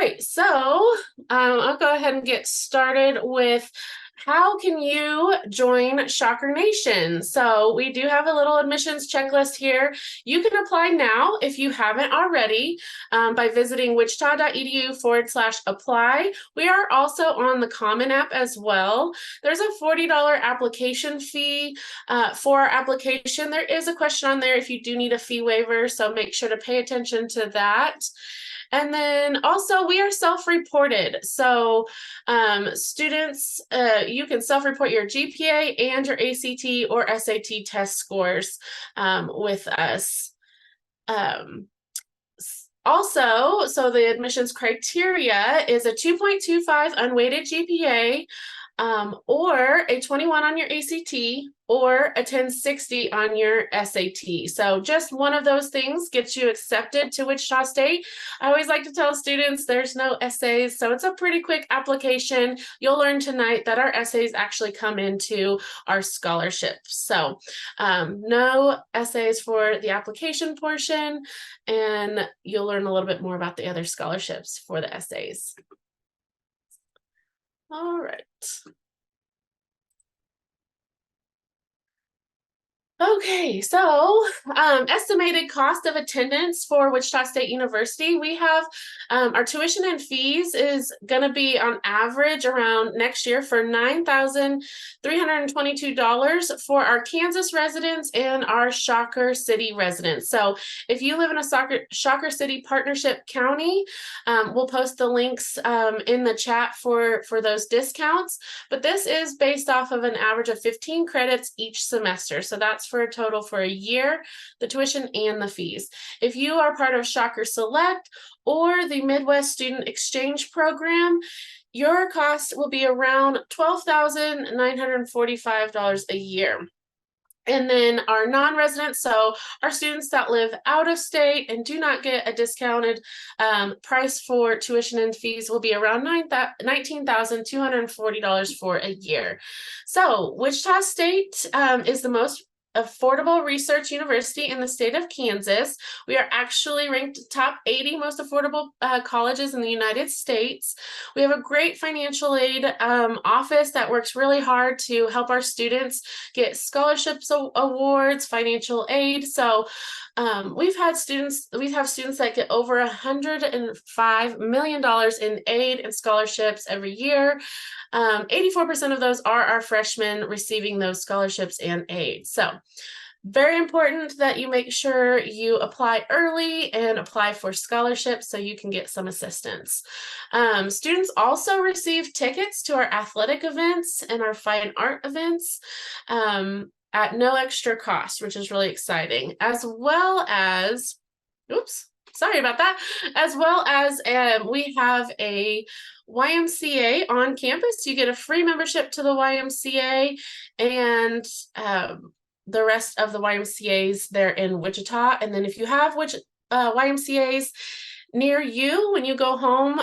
right, so I'll go ahead and get started with how can you join Shocker Nation? So we do have a little admissions checklist here. You can apply now if you haven't already by visiting Wichita.edu/apply. We are also on the Common App as well. There's a $40 application fee for our application. There is a question on there if you do need a fee waiver, so make sure to pay attention to that. And then also we are self-reported. So students, you can self-report your GPA and your ACT or SAT test scores with us. Also, so the admissions criteria is a 2.25 unweighted GPA, or a 21 on your ACT, or a 1060 on your SAT. So just one of those things gets you accepted to Wichita State. I always like to tell students there's no essays, so it's a pretty quick application. You'll learn tonight that our essays actually come into our scholarship. So no essays for the application portion, and you'll learn a little bit more about the other scholarships for the essays. All right. Okay, so estimated cost of attendance for Wichita State University. We have our tuition and fees is going to be on average around next year for $9,322 for our Kansas residents and our Shocker City residents. So if you live in a Shocker City partnership county, we'll post the links in the chat for those discounts. But this is based off of an average of 15 credits each semester. So that's for a total for a year, the tuition and the fees. If you are part of Shocker Select or the Midwest Student Exchange Program, your cost will be around $12,945 a year. And then our non-residents, so our students that live out of state and do not get a discounted price for tuition and fees, will be around $19,240 for a year. So Wichita State is the most affordable research university in the state of Kansas. We are actually ranked top 80 most affordable colleges in the United States. We have a great financial aid office that works really hard to help our students get scholarships, awards, financial aid. So we have students that get over $105 million in aid and scholarships every year. 84% of those are our freshmen receiving those scholarships and aid. So very important that you make sure you apply early and apply for scholarships so you can get some assistance. Students also receive tickets to our athletic events and our fine art events at no extra cost, which is really exciting, as well as, oops, sorry about that, as well as we have a YMCA on campus. You get a free membership to the YMCA, and the rest of the YMCAs, they're in Wichita. And then if you have YMCAs near you when you go home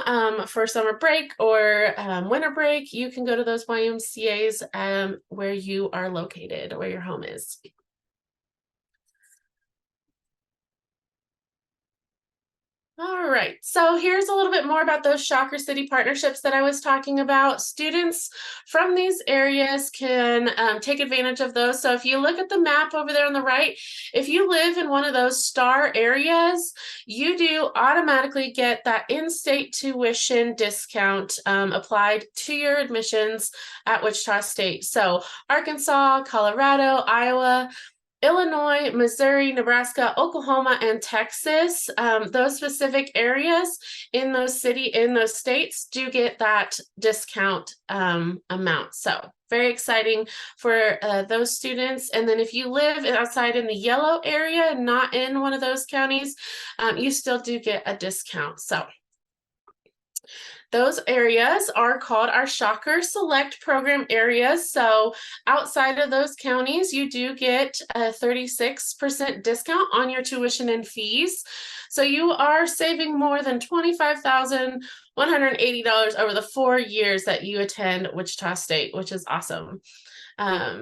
for summer break or winter break, you can go to those YMCAs where you are located, where your home is. All right, so here's a little bit more about those Shocker City partnerships that I was talking about. Students from these areas can take advantage of those. So if you look at the map over there on the right, if you live in one of those star areas, you do automatically get that in-state tuition discount applied to your admissions at Wichita State. So Arkansas, Colorado, Iowa, Illinois, Missouri, Nebraska, Oklahoma, and Texas, those specific areas in those states do get that discount amount. So very exciting for those students. And then if you live outside in the yellow area, not in one of those counties, you still do get a discount. So those areas are called our Shocker Select program areas. So outside of those counties, you do get a 36% discount on your tuition and fees. So you are saving more than $25,180 over the 4 years that you attend Wichita State, which is awesome.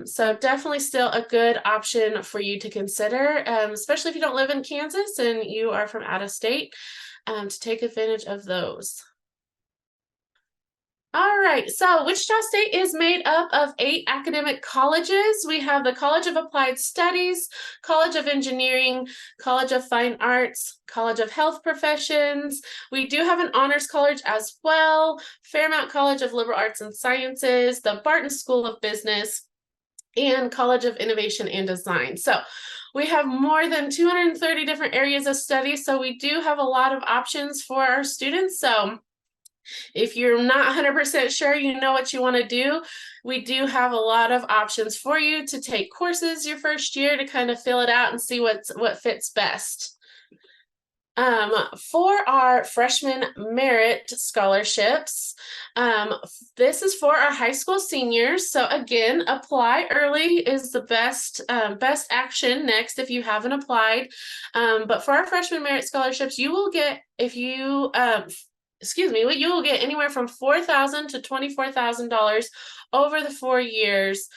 So definitely still a good option for you to consider, especially if you don't live in Kansas and you are from out of state, to take advantage of those. All right, so Wichita State is made up of 8 academic colleges. We have the College of Applied Studies, College of Engineering, College of Fine Arts, College of Health Professions. We do have an honors college as well, Fairmount College of Liberal Arts and Sciences, the Barton School of Business, and College of Innovation and Design. So we have more than 230 different areas of study, so we do have a lot of options for our students. So if you're not 100% sure you know what you want to do, we do have a lot of options for you to take courses your first year to kind of fill it out and see what fits best. For our freshman merit scholarships, this is for our high school seniors. So again, apply early is the best action next if you haven't applied. But for our freshman merit scholarships, you will get, if you you will get anywhere from $4,000 to $24,000 over the 4 years.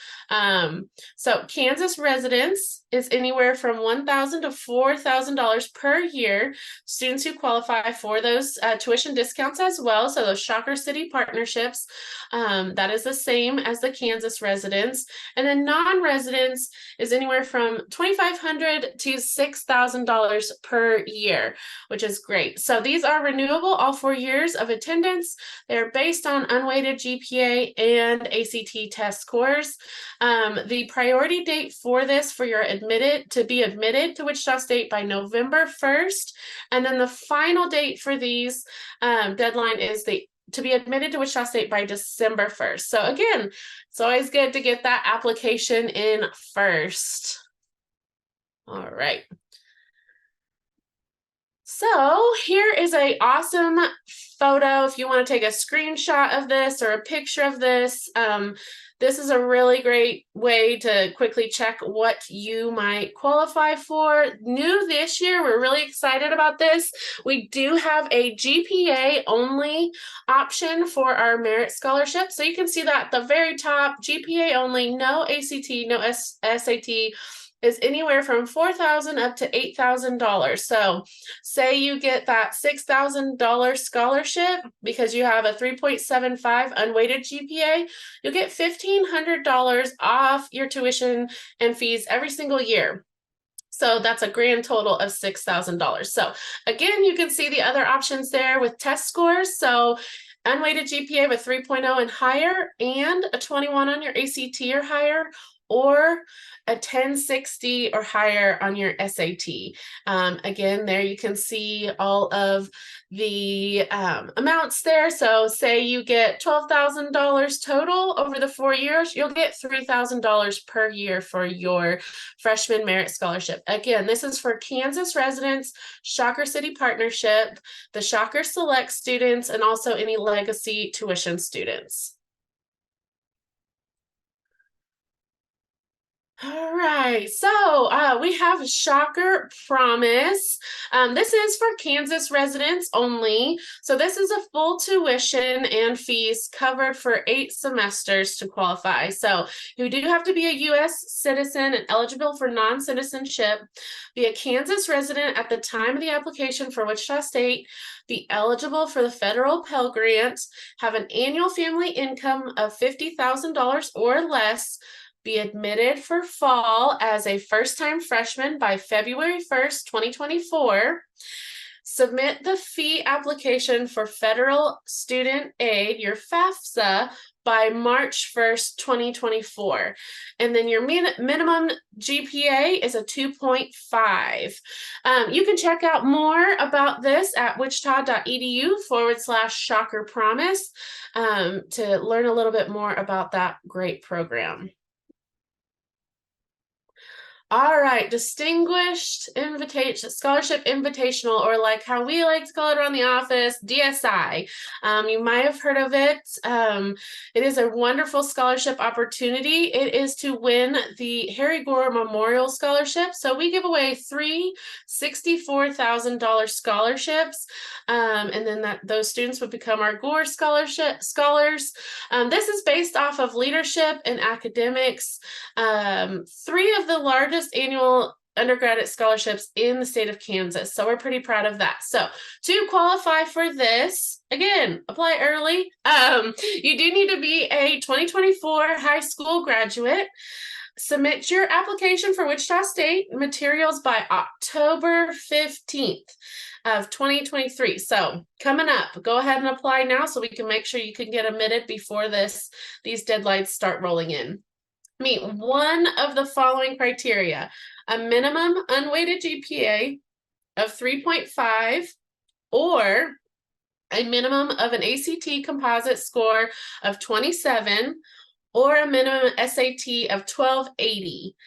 So Kansas residents is anywhere from $1,000 to $4,000 per year. Students who qualify for those tuition discounts as well, so those Shocker City partnerships, that is the same as the Kansas residents. And then non-residents is anywhere from $2,500 to $6,000 per year, which is great. So these are renewable all 4 years of attendance. They're based on unweighted GPA and ACT test scores. The priority date for this, for your admitted to Wichita State by November 1st. And then the final date for these deadline is to be admitted to Wichita State by December 1st. So again, it's always good to get that application in first. All right. So here is an awesome photo. If you want to take a screenshot of this or a picture of this, this is a really great way to quickly check what you might qualify for. New this year, we're really excited about this. We do have a GPA only option for our merit scholarship. So you can see that at the very top, GPA only, no ACT, no SAT, is anywhere from $4,000 up to $8,000. So say you get that $6,000 scholarship because you have a 3.75 unweighted GPA, you'll get $1,500 off your tuition and fees every single year. So that's a grand total of $6,000. So again, you can see the other options there with test scores. So unweighted GPA with 3.0 and higher, and a 21 on your ACT or higher, or a 1060 or higher on your SAT. Again, there you can see all of the amounts there. So say you get $12,000 total over the 4 years, you'll get $3,000 per year for your freshman merit scholarship. Again, this is for Kansas residents, Shocker City Partnership, the Shocker Select students, and also any legacy tuition students. All right, so we have Shocker Promise. This is for Kansas residents only. So this is a full tuition and fees covered for 8 semesters to qualify. So you do have to be a U.S. citizen and eligible for non-citizenship, be a Kansas resident at the time of the application for Wichita State, be eligible for the federal Pell Grant, have an annual family income of $50,000 or less, be admitted for fall as a first-time freshman by February 1st, 2024. Submit the fee application for federal student aid, your FAFSA, by March 1st, 2024. And then your minimum GPA is a 2.5. You can check out more about this at Wichita.edu/Shocker Promise to learn a little bit more about that great program. All right, Distinguished Scholarship Invitational, or like how we like to call it around the office, DSI. You might have heard of it. It is a wonderful scholarship opportunity. It is to win the Harry Gore Memorial Scholarship. So we give away 3 $64,000 scholarships, and then those students would become our Gore scholars. This is based off of leadership and academics. 3 of the largest annual undergraduate scholarships in the state of Kansas. So we're pretty proud of that. So to qualify for this, again, apply early. You do need to be a 2024 high school graduate. Submit your application for Wichita State materials by October 15th of 2023. So coming up, go ahead and apply now so we can make sure you can get admitted before these deadlines start rolling in. Meet one of the following criteria: a minimum unweighted GPA of 3.5 or a minimum of an ACT composite score of 27 or a minimum SAT of 1280,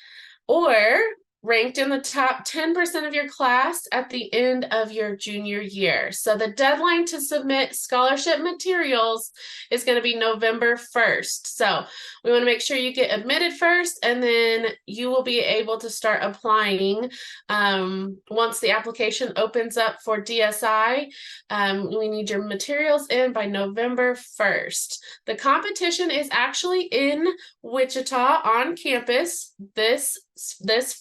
or ranked in the top 10% of your class at the end of your junior year. So the deadline to submit scholarship materials is going to be November 1st. So we want to make sure you get admitted first, and then you will be able to start applying once the application opens up for DSI. We need your materials in by November 1st. The competition is actually in Wichita on campus this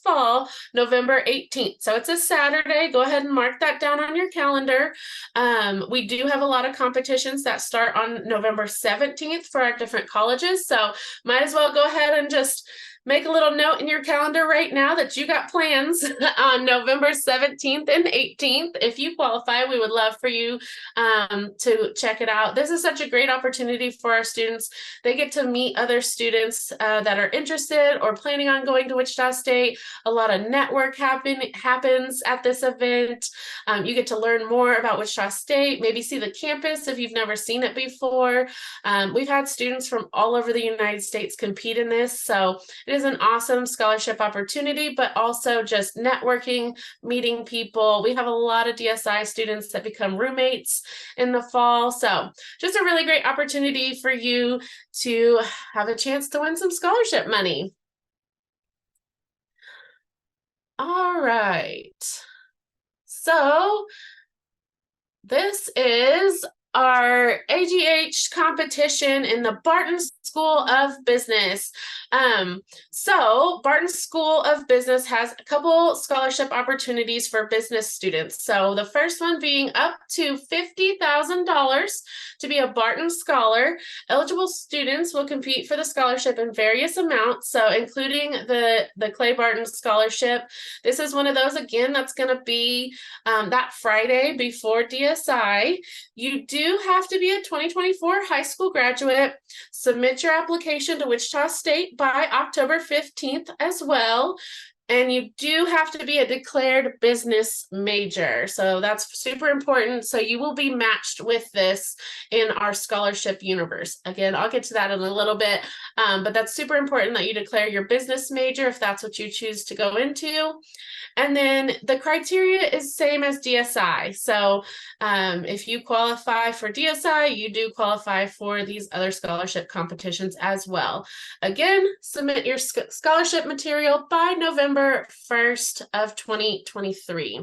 fall, November 18th. So it's a Saturday. Go ahead and mark that down on your calendar. We do have a lot of competitions that start on November 17th for our different colleges. So might as well go ahead and just make a little note in your calendar right now that you got plans on November 17th and 18th. If you qualify, we would love for you to check it out. This is such a great opportunity for our students. They get to meet other students that are interested or planning on going to Wichita State. A lot of network happens at this event. You get to learn more about Wichita State, maybe see the campus if you've never seen it before. We've had students from all over the United States compete in this, so it is an awesome scholarship opportunity, but also just networking, meeting people. We have a lot of DSI students that become roommates in the fall. So just a really great opportunity for you to have a chance to win some scholarship money. All right. So this is our AGH competition in the Barton School of Business. So Barton School of Business has a couple scholarship opportunities for business students. So the first one being up to $50,000 to be a Barton Scholar. Eligible students will compete for the scholarship in various amounts, so including the Clay Barton Scholarship. This is one of those, again, that's going to be that Friday before DSI. You do have to be a 2024 high school graduate. Submit your application to Wichita State by October 15th as well. And you do have to be a declared business major. So that's super important. So you will be matched with this in our scholarship universe. Again, I'll get to that in a little bit, but that's super important that you declare your business major if that's what you choose to go into. And then the criteria is same as DSI. So if you qualify for DSI, you do qualify for these other scholarship competitions as well. Again, submit your scholarship material by November 1st of 2023.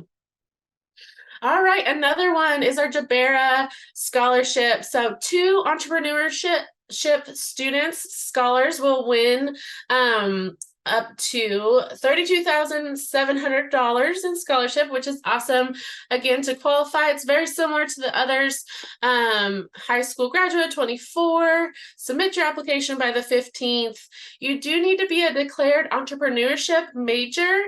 All right, another one is our Jabera Scholarship. So 2 entrepreneurship students, scholars, will win up to $32,700 in scholarship, which is awesome. Again, to qualify, it's very similar to the others. High school graduate, 24. Submit your application by the 15th. You do need to be a declared entrepreneurship major,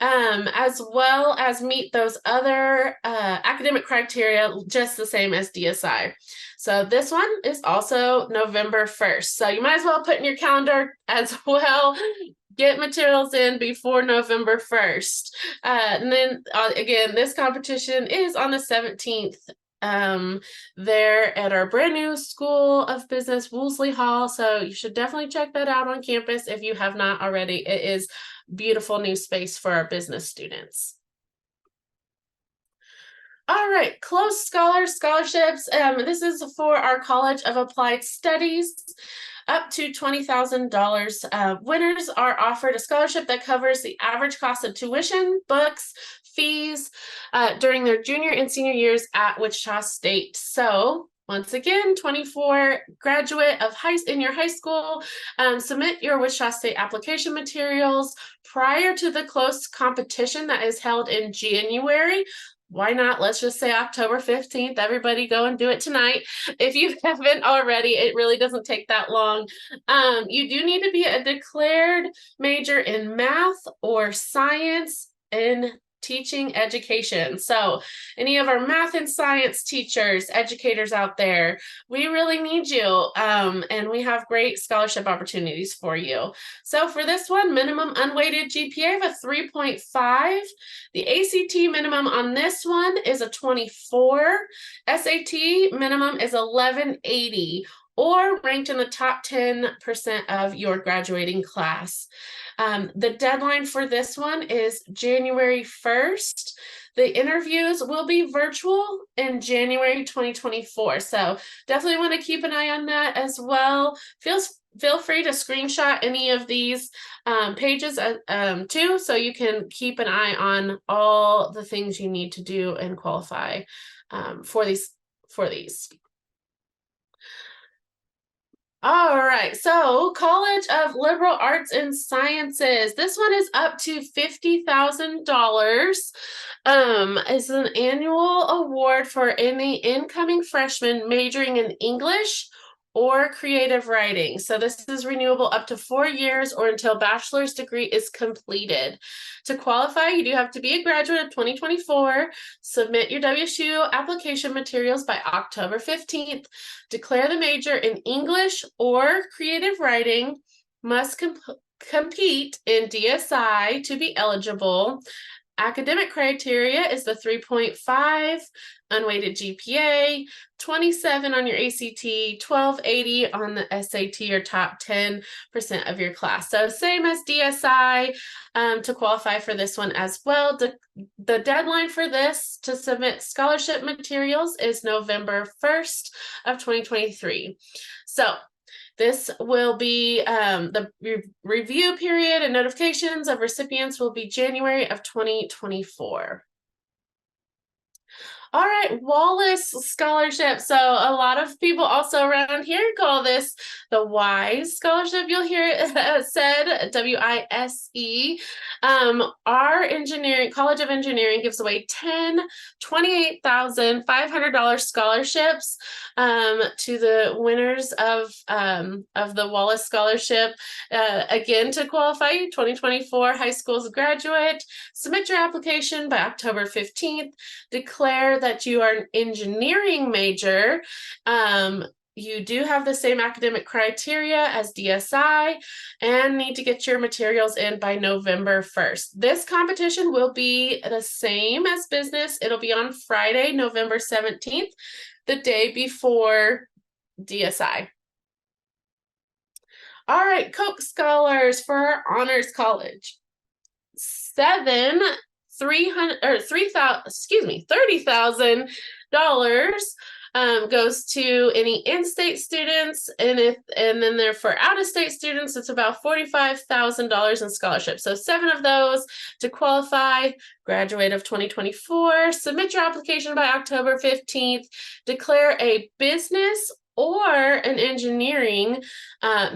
as well as meet those other academic criteria, just the same as DSI. So this one is also November 1st. So you might as well put in your calendar as well. Get materials in before November 1st. And then again, this competition is on the 17th there at our brand new School of Business, Woolsey Hall. So you should definitely check that out on campus if you have not already. It is beautiful new space for our business students. All right, close scholarships. This is for our College of Applied Studies. Up to $20,000. Winners are offered a scholarship that covers the average cost of tuition, books, fees during their junior and senior years at Wichita State. So Once again, 24 graduate of in your high school, submit your Wichita State application materials prior to the close competition that is held in January. Why not? Let's just say October 15th. Everybody go and do it tonight. If you haven't already, it really doesn't take that long. You do need to be a declared major in math or science in teaching education. So any of our math and science teachers, educators out there, we really need you. And we have great scholarship opportunities for you. So for this one, minimum unweighted GPA of a 3.5. The ACT minimum on this one is a 24. SAT minimum is 1180, or ranked in the top 10% of your graduating class. The deadline for this one is January 1st. The interviews will be virtual in January 2024. So definitely want to keep an eye on that as well. Feel free to screenshot any of these pages too, so you can keep an eye on all the things you need to do and qualify for these. All right, so College of Liberal Arts and Sciences. This one is up to $50,000. It's an annual award for any incoming freshman majoring in English or creative writing. So this is renewable up to 4 years or until bachelor's degree is completed. To qualify, you do have to be a graduate of 2024. Submit your WSU application materials by October 15th. Declare the major in English or creative writing. Must compete in DSI to be eligible. Academic criteria is the 3.5, unweighted GPA, 27 on your ACT, 1280 on the SAT, or top 10% of your class. So same as DSI to qualify for this one as well. The deadline for this to submit scholarship materials is November 1st of 2023. So this will be the review period and notifications of recipients will be January of 2024. All right, Wallace Scholarship. So a lot of people also around here call this the WISE Scholarship. You'll hear it said, WISE. Our College of Engineering gives away 10 $28,500 scholarships to the winners of the Wallace Scholarship. Again, to qualify, 2024 high school's graduate, submit your application by October 15th. Declare that you are an engineering major. You do have the same academic criteria as DSI and need to get your materials in by November 1st. This competition will be the same as business. It'll be on Friday, November 17th, the day before DSI. All right, Koch Scholars for our Honors College. $30,000 goes to any in-state students, and then for out-of-state students, it's about $45,000 in scholarships. So 7 of those to qualify. Graduate of 2024. Submit your application by October 15th. Declare a business or an engineering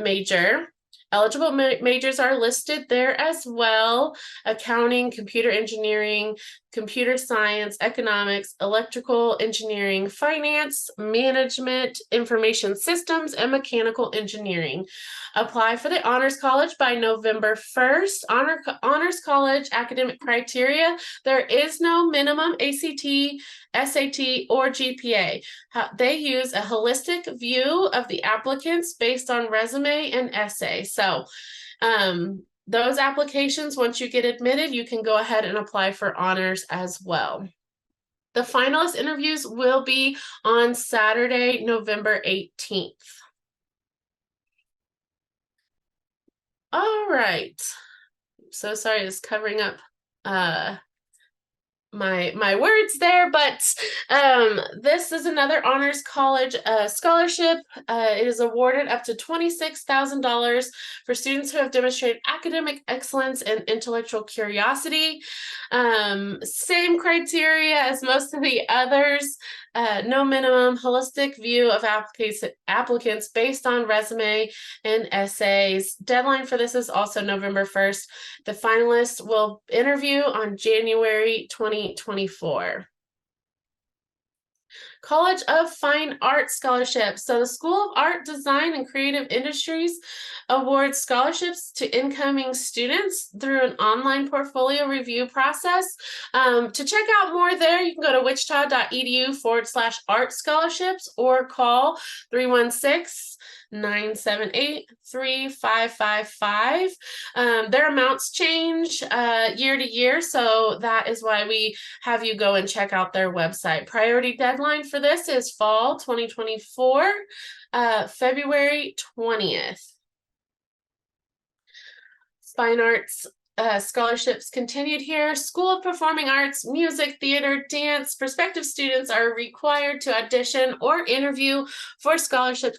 major. Eligible majors are listed there as well: accounting, computer engineering, computer science, economics, electrical engineering, finance, management, information systems, and mechanical engineering. Apply for the Honors College by November 1st. Honors College academic criteria: there is no minimum ACT, SAT, or GPA. They use a holistic view of the applicants based on resume and essay. So those applications, once you get admitted, you can go ahead and apply for honors as well. The finalist interviews will be on Saturday, November 18th. All right. So sorry, just covering up my words there, but this is another Honors College scholarship. It is awarded up to $26,000 for students who have demonstrated academic excellence and intellectual curiosity. Same criteria as most of the others. no minimum, holistic view of applicants based on resume and essays. Deadline for this is also November 1st. The finalists will interview on January 2024. College of Fine Arts scholarships. So the School of Art, Design, and Creative Industries awards scholarships to incoming students through an online portfolio review process. To check out more there, you can go to wichita.edu/art scholarships or call 316-978-3555. Their amounts change year to year, so that is why we have you go and check out their website. Priority deadline for this is fall 2024, February 20th. Fine Arts scholarships continued here. School of Performing Arts, Music, Theater, Dance. Prospective students are required to audition or interview for scholarship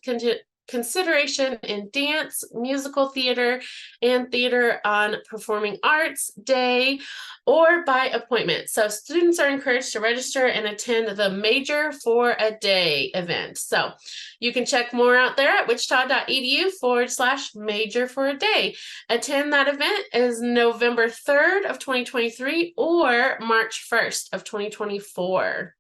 consideration in dance, musical theater, and theater on Performing Arts Day or by appointment. So students are encouraged to register and attend the Major for a Day event. So you can check more out there at wichita.edu/major for a day. Attend that event is November 3rd of 2023 or March 1st of 2024.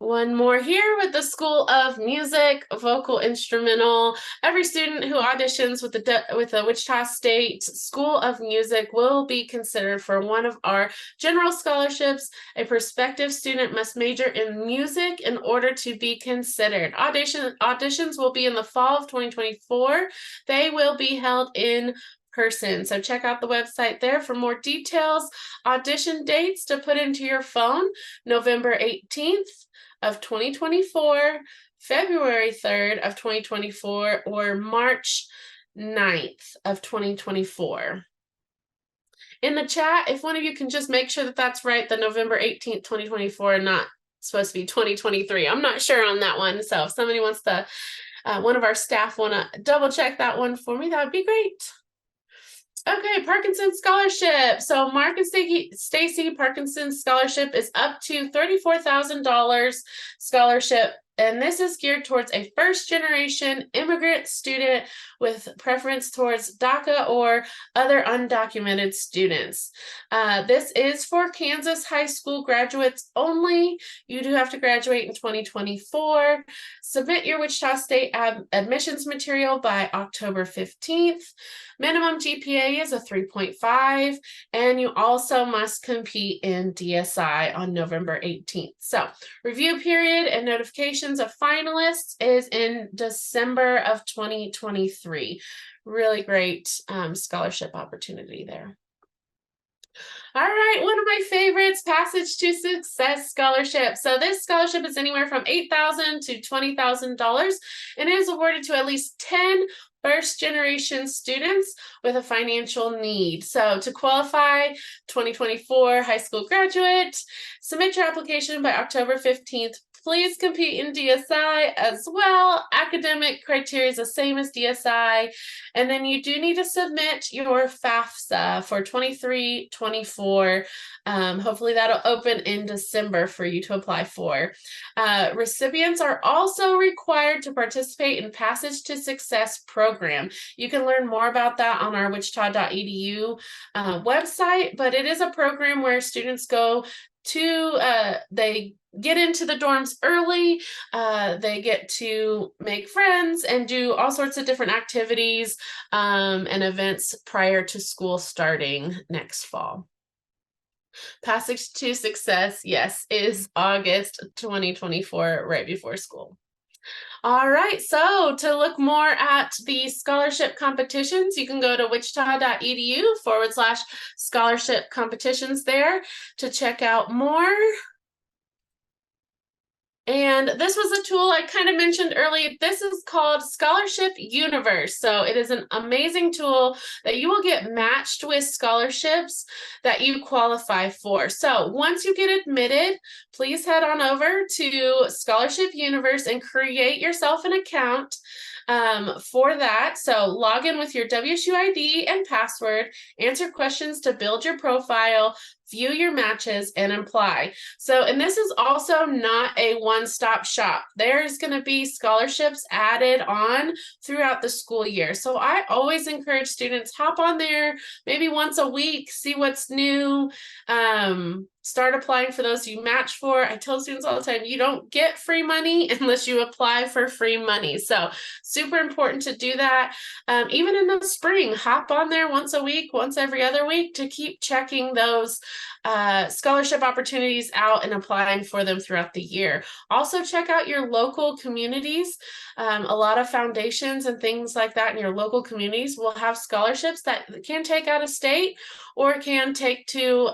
One more here with the School of Music, Vocal Instrumental. Every student who auditions with the Wichita State School of Music will be considered for one of our general scholarships. A prospective student must major in music in order to be considered. Auditions will be in the fall of 2024. They will be held in person. So check out the website there for more details. Audition dates to put into your phone: November 18th of 2024, February 3rd of 2024, or March 9th of 2024. In the chat, if one of you can just make sure that that's right, the November 18th, 2024, and not supposed to be 2023. I'm not sure on that one. So if somebody wants to, one of our staff want to double check that one for me, that would be great. Okay, Parkinson Scholarship. So Mark and Stacy Parkinson Scholarship is up to $34,000 scholarship, and this is geared towards a first-generation immigrant student with preference towards DACA or other undocumented students. This is for Kansas high school graduates only. You do have to graduate in 2024. Submit your Wichita State admissions material by October 15th. Minimum GPA is a 3.5, and you also must compete in DSI on November 18th. So review period and notifications of finalists is in December of 2023. Really great scholarship opportunity there. All right, one of my favorites, Passage to Success Scholarship. So this scholarship is anywhere from $8,000 to $20,000 and is awarded to at least 10 first-generation students with a financial need. So to qualify, 2024 high school graduate, submit your application by October 15th. Please compete in DSI as well. Academic criteria is the same as DSI. And then you do need to submit your FAFSA for 23-24. Hopefully that'll open in December for you to apply for. Recipients are also required to participate in Passage to Success program. You can learn more about that on our wichita.edu website, but it is a program where students go to, they get into the dorms early, they get to make friends and do all sorts of different activities and events prior to school starting next fall. Passage to Success, yes, is August 2024, right before school. All right, so to look more at the scholarship competitions, you can go to wichita.edu/scholarship competitions there to check out more. And this was a tool I kind of mentioned earlier. This is called Scholarship Universe. So it is an amazing tool that you will get matched with scholarships that you qualify for. So once you get admitted, please head on over to Scholarship Universe and create yourself an account for that. So log in with your WSU ID and password, answer questions to build your profile, view your matches, and apply. So, and this is also not a one-stop shop. There's going to be scholarships added on throughout the school year. So I always encourage students, hop on there maybe once a week, see what's new, start applying for those you match for. I tell students all the time, you don't get free money unless you apply for free money. So super important to do that. Even in the spring, hop on there once a week, once every other week to keep checking those scholarship opportunities out and applying for them throughout the year. Also check out your local communities. A lot of foundations and things like that in your local communities will have scholarships that can take out of state or can take to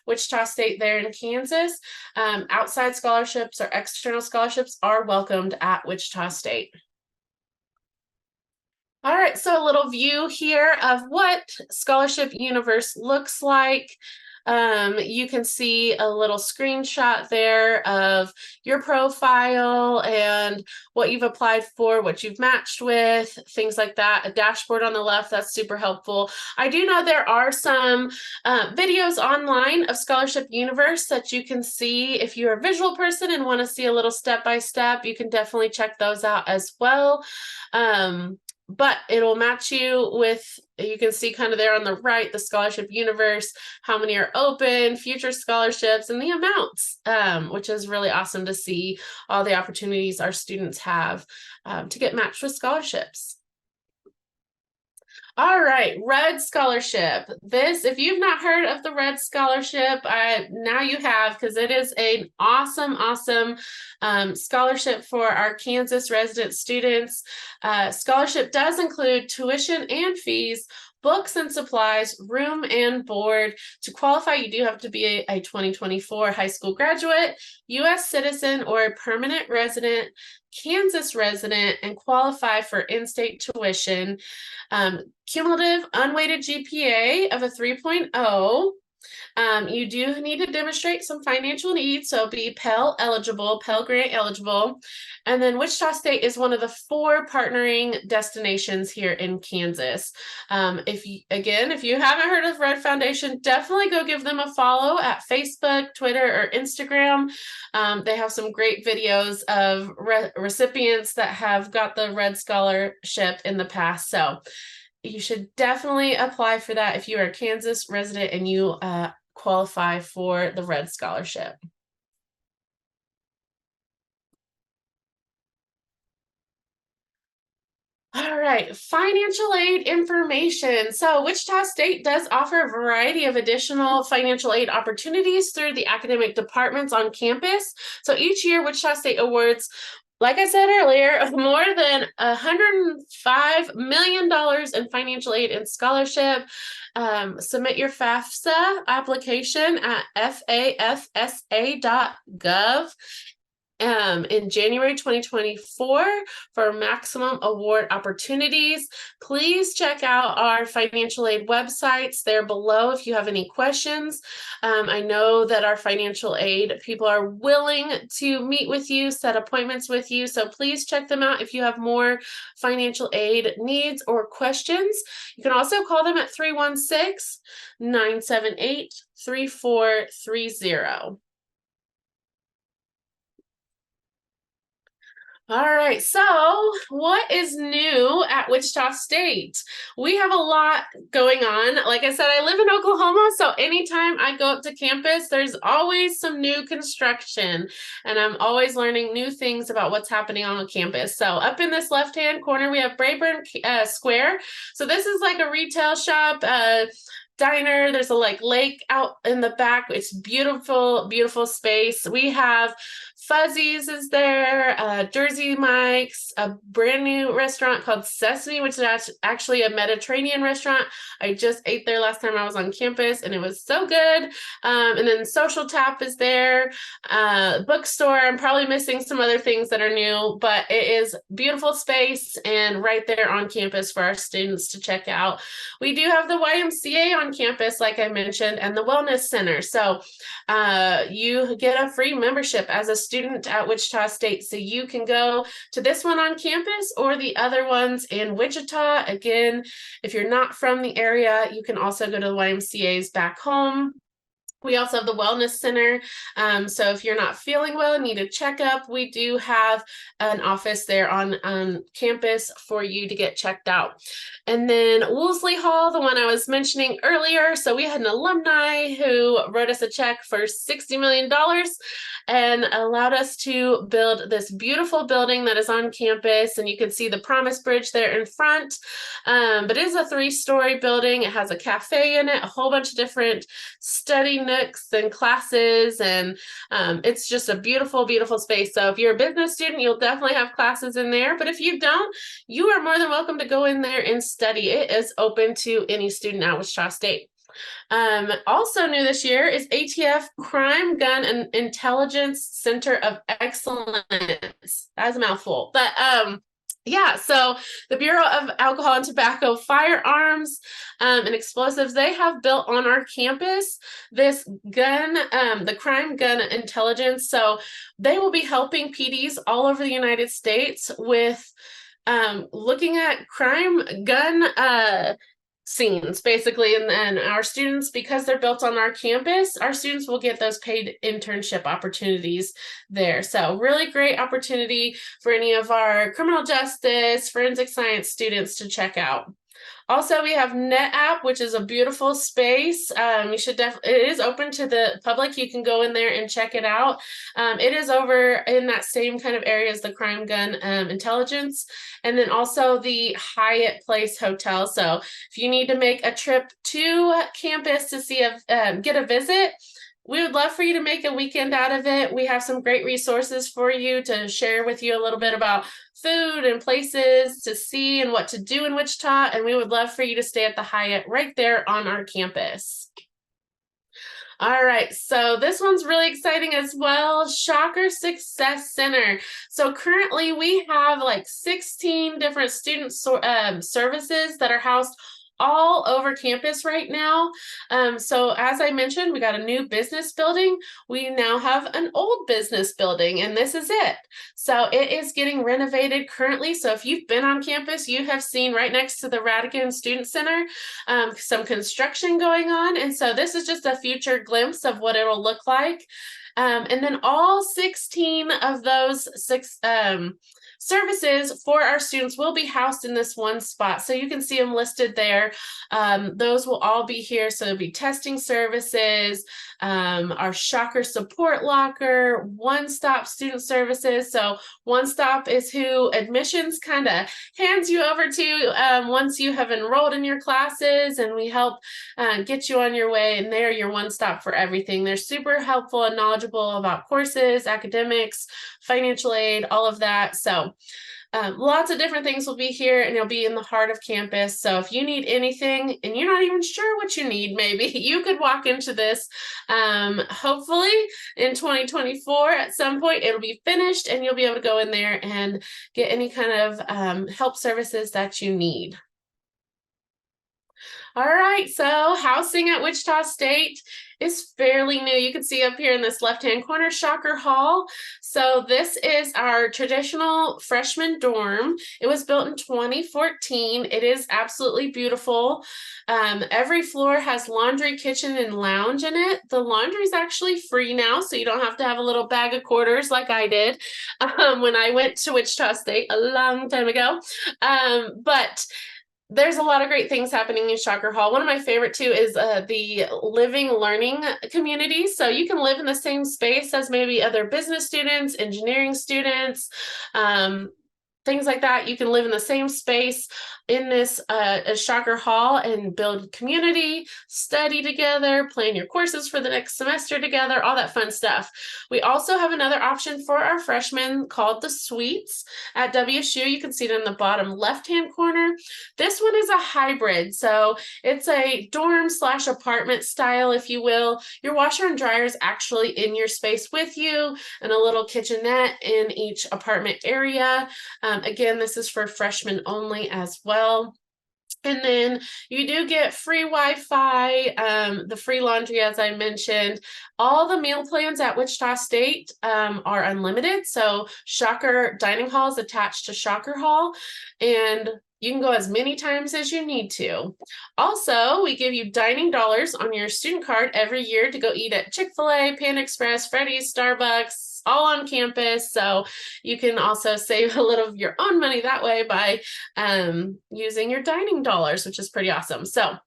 Wichita State there in Kansas. Outside scholarships or external scholarships are welcomed at Wichita State. All right, so a little view here of what Scholarship Universe looks like. You can see a little screenshot there of your profile and what you've applied for, what you've matched with, things like that. A dashboard on the left, that's super helpful. I do know there are some videos online of Scholarship Universe that you can see. If you're a visual person and want to see a little step-by-step, you can definitely check those out as well. But it'll match you with, you can see kind of there on the right, the scholarship universe, how many are open, future scholarships, and the amounts, which is really awesome to see all the opportunities our students have to get matched with scholarships. All right, Red Scholarship. This, if you've not heard of the Red Scholarship, now you have, because it is an awesome scholarship for our Kansas resident students. Scholarship does include tuition and fees, books and supplies, room and board. To qualify, you do have to be a 2024 high school graduate, U.S. citizen, or a permanent resident, Kansas resident, and qualify for in-state tuition. Cumulative unweighted GPA of a 3.0. You do need to demonstrate some financial needs, so be Pell eligible, Pell Grant eligible. And then Wichita State is one of the 4 partnering destinations here in Kansas. If you haven't heard of Red Foundation, definitely go give them a follow at Facebook, Twitter, or Instagram. They have some great videos of recipients that have got the Red Scholarship in the past. So you should definitely apply for that if you are a Kansas resident and you qualify for the Red Scholarship. All right, financial aid information. So Wichita State does offer a variety of additional financial aid opportunities through the academic departments on campus. So each year, Wichita State awards, like I said earlier, more than $105 million in financial aid and scholarship. Submit your FAFSA application at fafsa.gov. In January 2024 for maximum award opportunities. Please check out our financial aid websites. They're below if you have any questions. I know that our financial aid people are willing to meet with you, set appointments with you, so please check them out if you have more financial aid needs or questions. You can also call them at 316-978-3430. All right, so what is new at Wichita State? We have a lot going on. Like I said, I live in Oklahoma, so anytime I go up to campus, there's always some new construction, and I'm always learning new things about what's happening on the campus. So up in this left-hand corner, we have Brayburn Square. So this is like a retail shop, diner. There's a lake out in the back. It's beautiful, beautiful space. We have Fuzzy's is there, Jersey Mike's, a brand new restaurant called Sesame, which is actually a Mediterranean restaurant. I just ate there last time I was on campus and it was so good. And then Social Tap is there, bookstore. I'm probably missing some other things that are new, but it is beautiful space and right there on campus for our students to check out. We do have the YMCA on campus, like I mentioned, and the Wellness Center. So you get a free membership as a student at Wichita State. So you can go to this one on campus or the other ones in Wichita. Again, if you're not from the area, you can also go to the YMCA's back home. We also have the Wellness Center. So if you're not feeling well and need a checkup, we do have an office there on campus for you to get checked out. And then Woolsey Hall, the one I was mentioning earlier. So we had an alumni who wrote us a check for $60 million and allowed us to build this beautiful building that is on campus. And you can see the Promise Bridge there in front. But it is a 3-story building. It has a cafe in it, a whole bunch of different study nooks and classes, and it's just a beautiful, beautiful space. So if you're a business student, you'll definitely have classes in there, but if you don't, you are more than welcome to go in there and study. It is open to any student at Wichita State. Also new this year is ATF Crime, Gun, and Intelligence Center of Excellence. That's a mouthful, but yeah, so the Bureau of Alcohol and Tobacco, Firearms, and Explosives, they have built on our campus this gun, the Crime Gun Intelligence. So they will be helping PDs all over the United States with looking at crime gun scenes, basically. And our students, because they're built on our campus, our students will get those paid internship opportunities there. So really great opportunity for any of our criminal justice, forensic science students to check out. Also, we have NetApp, which is a beautiful space. You should it is open to the public. You can go in there and check it out. It is over in that same kind of area as the Crime Gun Intelligence, and then also the Hyatt Place Hotel. So if you need to make a trip to campus to see get a visit, we would love for you to make a weekend out of it. We have some great resources for you to share with you a little bit about food and places to see and what to do in Wichita. And we would love for you to stay at the Hyatt right there on our campus. All right, so this one's really exciting as well. Shocker Success Center. So currently we have like 16 different student services that are housed all over campus right now. So as I mentioned, we got a new business building. We now have an old business building, and this is it. So it is getting renovated currently. So if you've been on campus, you have seen right next to the Radigan Student Center some construction going on. And so this is just a future glimpse of what it'll look like. And then all 16 of those services for our students will be housed in this one spot. So you can see them listed there. Those will all be here. So it'll be testing services, our Shocker support locker, one-stop student services. So one-stop is who admissions kind of hands you over to once you have enrolled in your classes, and we help get you on your way, and they're your one-stop for everything. They're super helpful and knowledgeable about courses, academics, financial aid, all of that. So lots of different things will be here, and you'll be in the heart of campus. So if you need anything and you're not even sure what you need, maybe you could walk into this. Hopefully in 2024 at some point it'll be finished, and you'll be able to go in there and get any kind of help services that you need. All right, so housing at Wichita State is fairly new. You can see up here in this left-hand corner, Shocker Hall. So this is our traditional freshman dorm. It was built in 2014. It is absolutely beautiful. Every floor has laundry, kitchen, and lounge in it. The laundry is actually free now, so you don't have to have a little bag of quarters like I did when I went to Wichita State a long time ago. But there's a lot of great things happening in Shocker Hall. One of my favorite too is the living learning community. So you can live in the same space as maybe other business students, engineering students, things like that. You can live in the same space in this Shocker Hall and build community, study together, plan your courses for the next semester together, all that fun stuff. We also have another option for our freshmen called the Suites at WSU. You can see it in the bottom left-hand corner. This one is a hybrid, so it's a dorm / apartment style, if you will. Your washer and dryer is actually in your space with you, and a little kitchenette in each apartment area. Again, this is for freshmen only as well. And then you do get free Wi-Fi, the free laundry, as I mentioned. All the meal plans at Wichita State are unlimited. So Shocker Dining Hall is attached to Shocker Hall. And You can go as many times as you need to. Also, we give you dining dollars on your student card every year to go eat at Chick-fil-A, Panda Express, Freddy's, Starbucks, all on campus. So you can also save a little of your own money that way by using your dining dollars, which is pretty awesome. So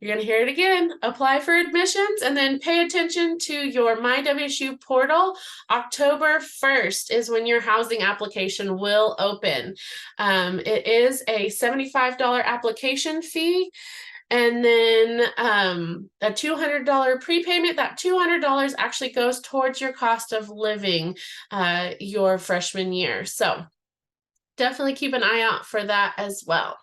you're going to hear it again. Apply for admissions and then pay attention to your MyWSU portal. October 1st is when your housing application will open. It is a $75 application fee and then a $200 prepayment. That $200 actually goes towards your cost of living your freshman year. So definitely keep an eye out for that as well.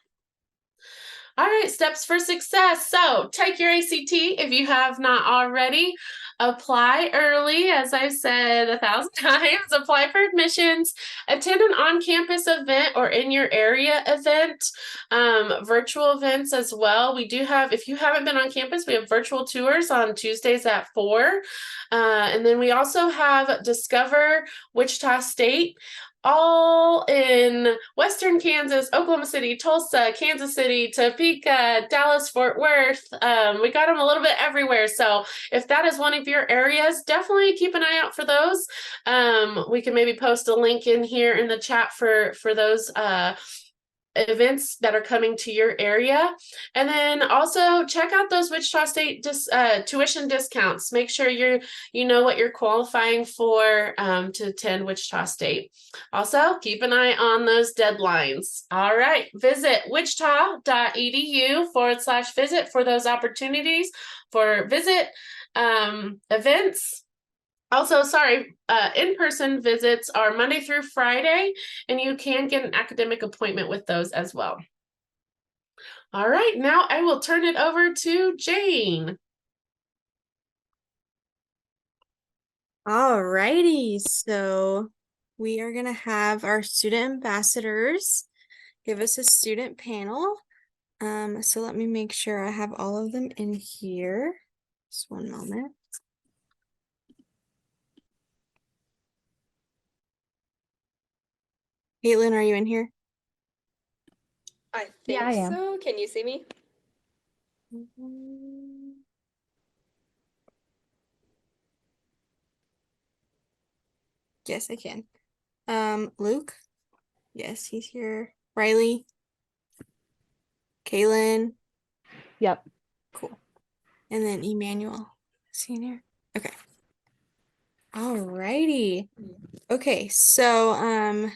All right, steps for success. So take your ACT if you have not already. Apply early, as I've said 1,000 times. Apply for admissions. Attend an on-campus event or in your area event. Virtual events as well. We do have, if you haven't been on campus, we have virtual tours on Tuesdays at 4. And then we also have Discover Wichita State, all in Western Kansas, Oklahoma City, Tulsa, Kansas City, Topeka, Dallas, Fort Worth. We got them a little bit everywhere. So if that is one of your areas, definitely keep an eye out for those. We can maybe post a link in here in the chat for those events that are coming to your area. And then also check out those Wichita State tuition discounts. Make sure you know what you're qualifying for to attend Wichita State. Also, keep an eye on those deadlines. All right, visit Wichita.edu/visit for those opportunities for visit events. Also, sorry, in-person visits are Monday through Friday, and you can get an academic appointment with those as well. All right, now I will turn it over to Jane. All righty, so we are going to have our student ambassadors give us a student panel. So let me make sure I have all of them in here. Just one moment. Caitlin, are you in here? I think I am. so. Can you see me? Yes, I can. Luke? Yes, he's here. Riley? Kaylin? Yep. Cool. And then Emmanuel. Senior. Okay. All righty. Okay, so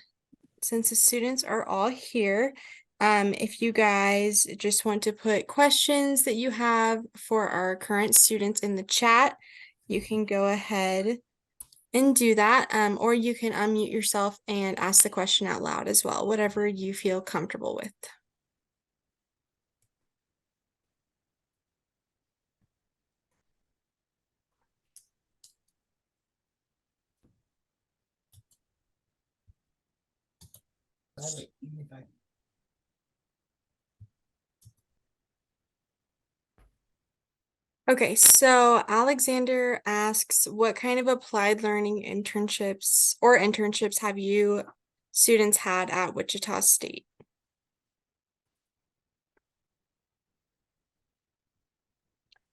since the students are all here, if you guys just want to put questions that you have for our current students in the chat, you can go ahead and do that, or you can unmute yourself and ask the question out loud as well, whatever you feel comfortable with. Okay, so Alexander asks, what kind of applied learning internships have you students had at Wichita State?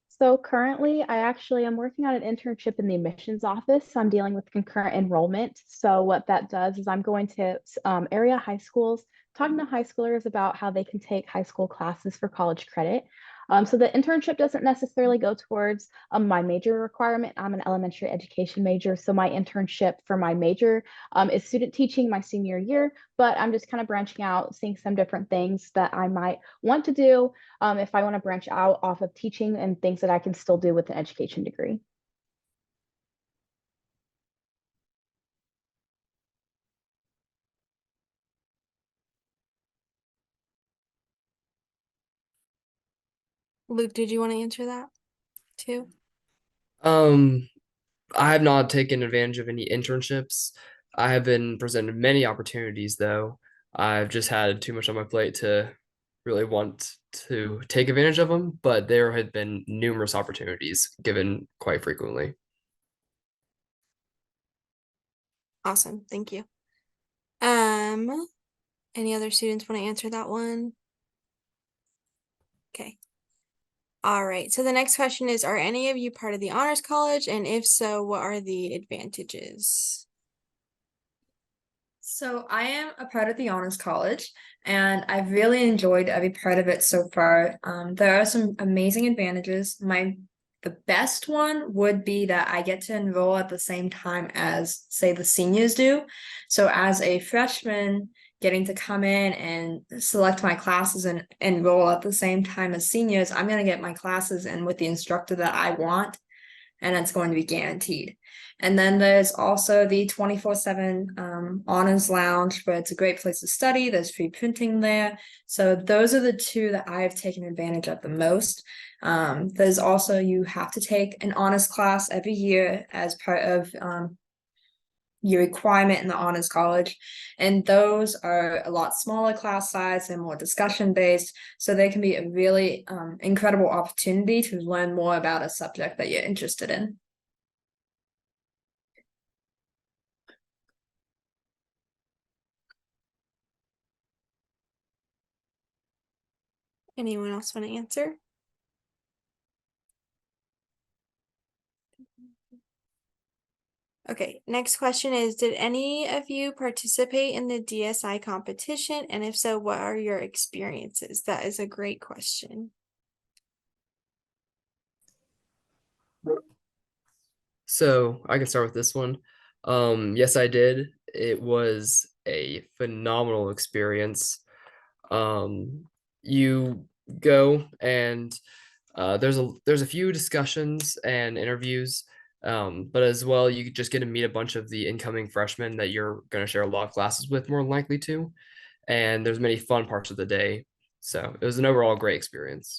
So currently, I actually am working on an internship in the admissions office. I'm dealing with concurrent enrollment. So what that does is I'm going to area high schools, talking to high schoolers about how they can take high school classes for college credit. So the internship doesn't necessarily go towards my major requirement. I'm an elementary education major. So my internship for my major is student teaching my senior year, but I'm just kind of branching out, seeing some different things that I might want to do if I want to branch out off of teaching and things that I can still do with an education degree. Luke, did you want to answer that too? I have not taken advantage of any internships. I have been presented many opportunities, though. I've just had too much on my plate to really want to take advantage of them, but there had been numerous opportunities given quite frequently. Awesome, thank you. Any other students want to answer that one? Okay. All right. So the next question is, are any of you part of the Honors College? And if so, what are the advantages? So I am a part of the Honors College, and I've really enjoyed every part of it so far. There are some amazing advantages. The best one would be that I get to enroll at the same time as, say, the seniors do. So as a freshman, getting to come in and select my classes and enroll at the same time as seniors, I'm going to get my classes in with the instructor that I want, and it's going to be guaranteed. And then there's also the 24/7 honors lounge, where it's a great place to study. There's free printing there. So those are the two that I have taken advantage of the most. There's also, you have to take an honors class every year as part of your requirement in the honors college, and those are a lot smaller class size and more discussion based, so they can be a really incredible opportunity to learn more about a subject that you're interested in. Anyone else want to answer? Okay, next question is, did any of you participate in the DSI competition? And if so, what are your experiences? That is a great question. So I can start with this one. Yes, I did. It was a phenomenal experience. You go and there's a few discussions and interviews, but as well you just get to meet a bunch of the incoming freshmen that you're going to share a lot of classes with, more than likely to, and there's many fun parts of the day. So it was an overall great experience.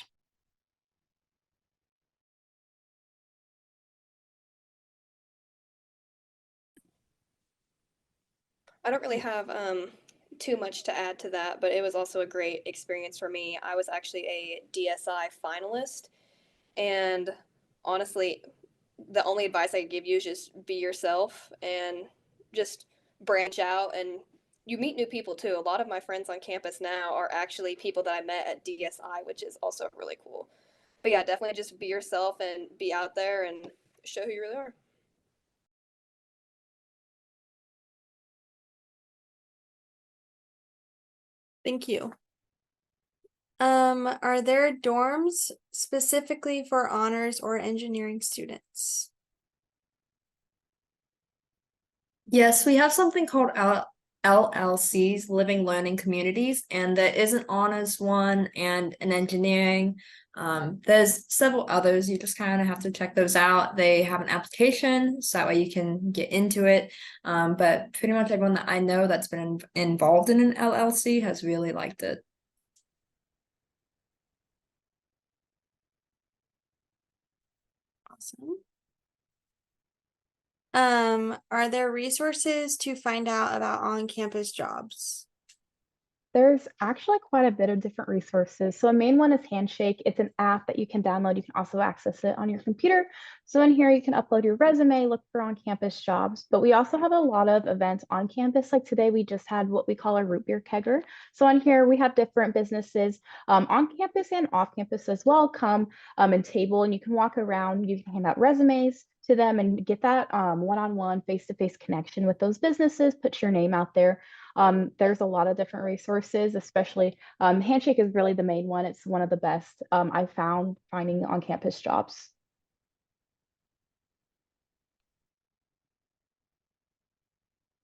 I don't really have too much to add to that, but it was also a great experience for me. I was actually a DSI finalist, and honestly, the only advice I could give you is just be yourself and just branch out, and you meet new people too. A lot of my friends on campus now are actually people that I met at DSI, which is also really cool. But yeah, definitely just be yourself and be out there and show who you really are. Thank you. Are there dorms specifically for honors or engineering students? Yes, we have something called LLCs, Living Learning Communities, and there is an honors one and an engineering. There's several others. You just kind of have to check those out. They have an application, so that way you can get into it. But pretty much everyone that I know that's been involved in an LLC has really liked it. Awesome. Are there resources to find out about on-campus jobs? There's actually quite a bit of different resources. So a main one is Handshake. It's an app that you can download. You can also access it on your computer. So in here, you can upload your resume, look for on-campus jobs. But we also have a lot of events on campus. Like today, we just had what we call a root beer kegger. So on here, we have different businesses on campus and off campus as well come and table, and you can walk around. You can hand out resumes to them and get that one-on-one, face-to-face connection with those businesses. Put your name out there. There's a lot of different resources, especially Handshake is really the main one. It's one of the best I found finding on-campus jobs.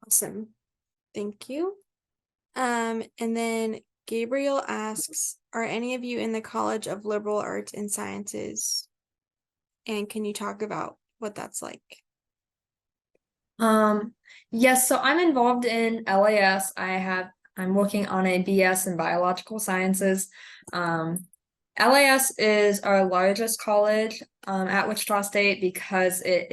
Awesome. Thank you. And then Gabriel asks, are any of you in the College of Liberal Arts and Sciences? And can you talk about what that's like? Yes, so I'm involved in LAS. I'm working on a BS in biological sciences. LAS is our largest college at Wichita State because it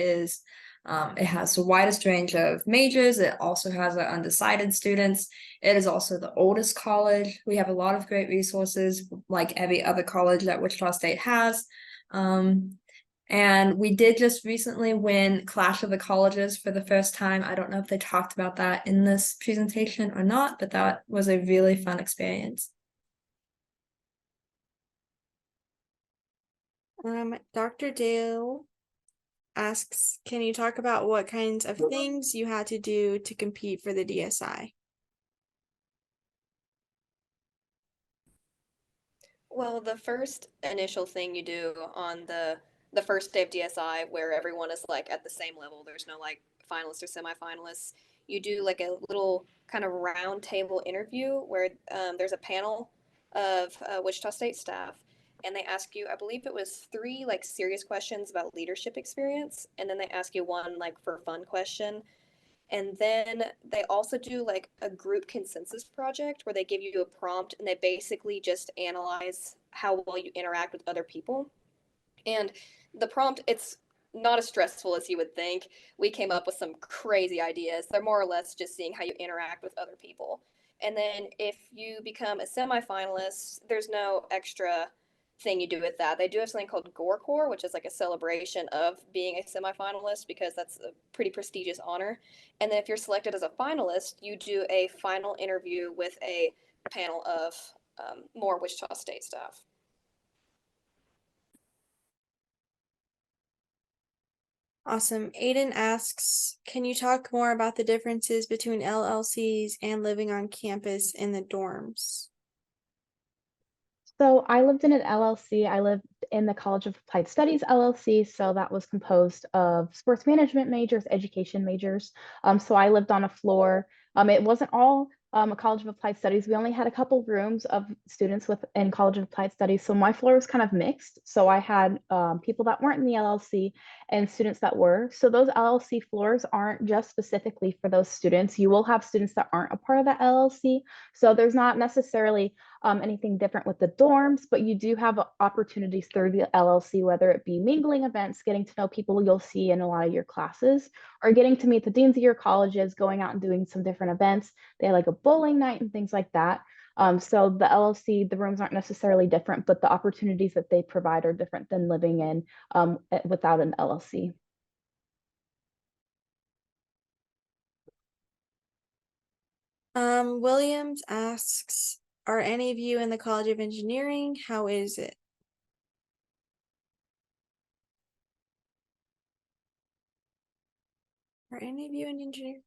has the widest range of majors. It also has our undecided students. It is also the oldest college. We have a lot of great resources, like every other college that Wichita State has. And we did just recently win Clash of the Colleges for the first time. I don't know if they talked about that in this presentation or not, but that was a really fun experience. Dr. Dale asks, can you talk about what kinds of things you had to do to compete for the DSI? Well, the first initial thing you do on the first day of DSI, where everyone is like at the same level, there's no like finalists or semifinalists. You do like a little kind of round table interview where there's a panel of Wichita State staff, and they ask you, I believe it was three like serious questions about leadership experience, and then they ask you one like for fun question, and then they also do like a group consensus project where they give you a prompt and they basically just analyze how well you interact with other people. And the prompt, it's not as stressful as you would think. We came up with some crazy ideas. They're more or less just seeing how you interact with other people. And then if you become a semifinalist, there's no extra thing you do with that. They do have something called Gore Corps, which is like a celebration of being a semifinalist because that's a pretty prestigious honor. And then if you're selected as a finalist, you do a final interview with a panel of more Wichita State staff. Awesome. Aiden asks, can you talk more about the differences between LLCs and living on campus in the dorms? So I lived in an LLC. I lived in the College of Applied Studies LLC. So that was composed of sports management majors, education majors. So I lived on a floor. It wasn't all a College of Applied Studies. We only had a couple rooms of students in College of Applied Studies. So my floor was kind of mixed. So I had people that weren't in the LLC and students that were. So those LLC floors aren't just specifically for those students. You will have students that aren't a part of that LLC. So there's not necessarily anything different with the dorms, but you do have opportunities through the LLC, whether it be mingling events, getting to know people you'll see in a lot of your classes, or getting to meet the deans of your colleges, going out and doing some different events. They have like a bowling night and things like that. So the LLC, the rooms aren't necessarily different, but the opportunities that they provide are different than living in without an LLC. Williams asks, are any of you in the College of Engineering? How is it? Are any of you in engineering?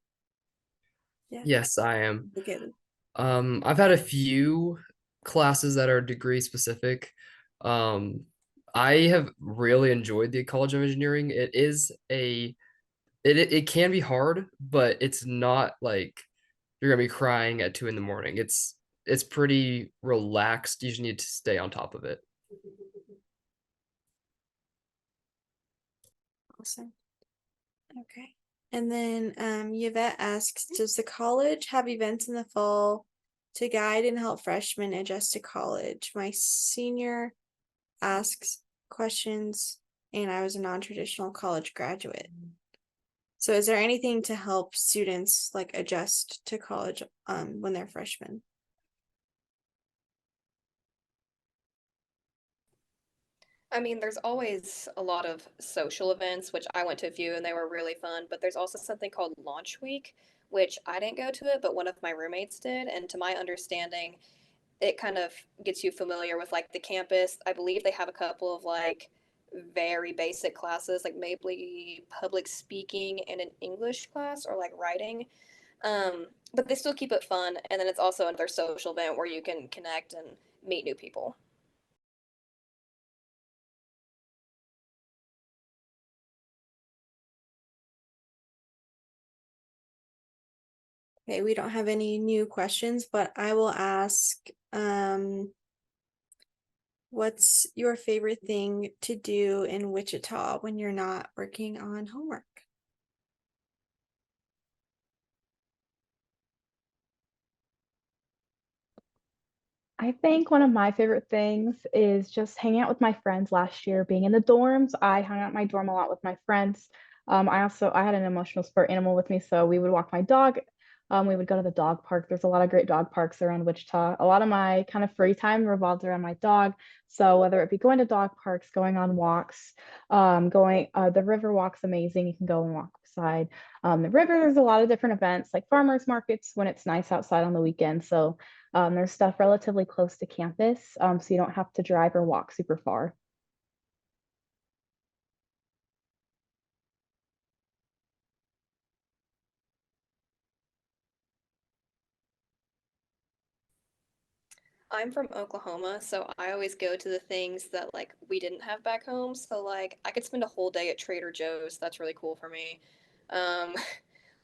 Yeah. Yes, I am. Okay. I've had a few classes that are degree specific. I have really enjoyed the College of Engineering. It can be hard, but it's not like you're gonna be crying at 2 in the morning. It's pretty relaxed. You just need to stay on top of it. Awesome. Okay. And then Yvette asks, does the college have events in the fall to guide and help freshmen adjust to college? My senior asks questions, and I was a non-traditional college graduate. So is there anything to help students like adjust to college when they're freshmen? I mean, there's always a lot of social events, which I went to a few and they were really fun, but there's also something called Launch Week, which I didn't go to it, but one of my roommates did. And to my understanding, it kind of gets you familiar with like the campus. I believe they have a couple of like very basic classes, like maybe public speaking and an English class or like writing. But they still keep it fun. And then it's also another social event where you can connect and meet new people. Okay, we don't have any new questions, but I will ask, what's your favorite thing to do in Wichita when you're not working on homework? I think one of my favorite things is just hanging out with my friends last year, being in the dorms. I hung out in my dorm a lot with my friends. I had an emotional support animal with me, so we would walk my dog. We would go to the dog park. There's a lot of great dog parks around Wichita. A lot of my kind of free time revolves around my dog. So whether it be going to dog parks, going on walks, going the river walk's amazing. You can go and walk beside the river. There's a lot of different events like farmers markets when it's nice outside on the weekend. So there's stuff relatively close to campus, so you don't have to drive or walk super far. I'm from Oklahoma, so I always go to the things that like we didn't have back home. So like I could spend a whole day at Trader Joe's. That's really cool for me. Um,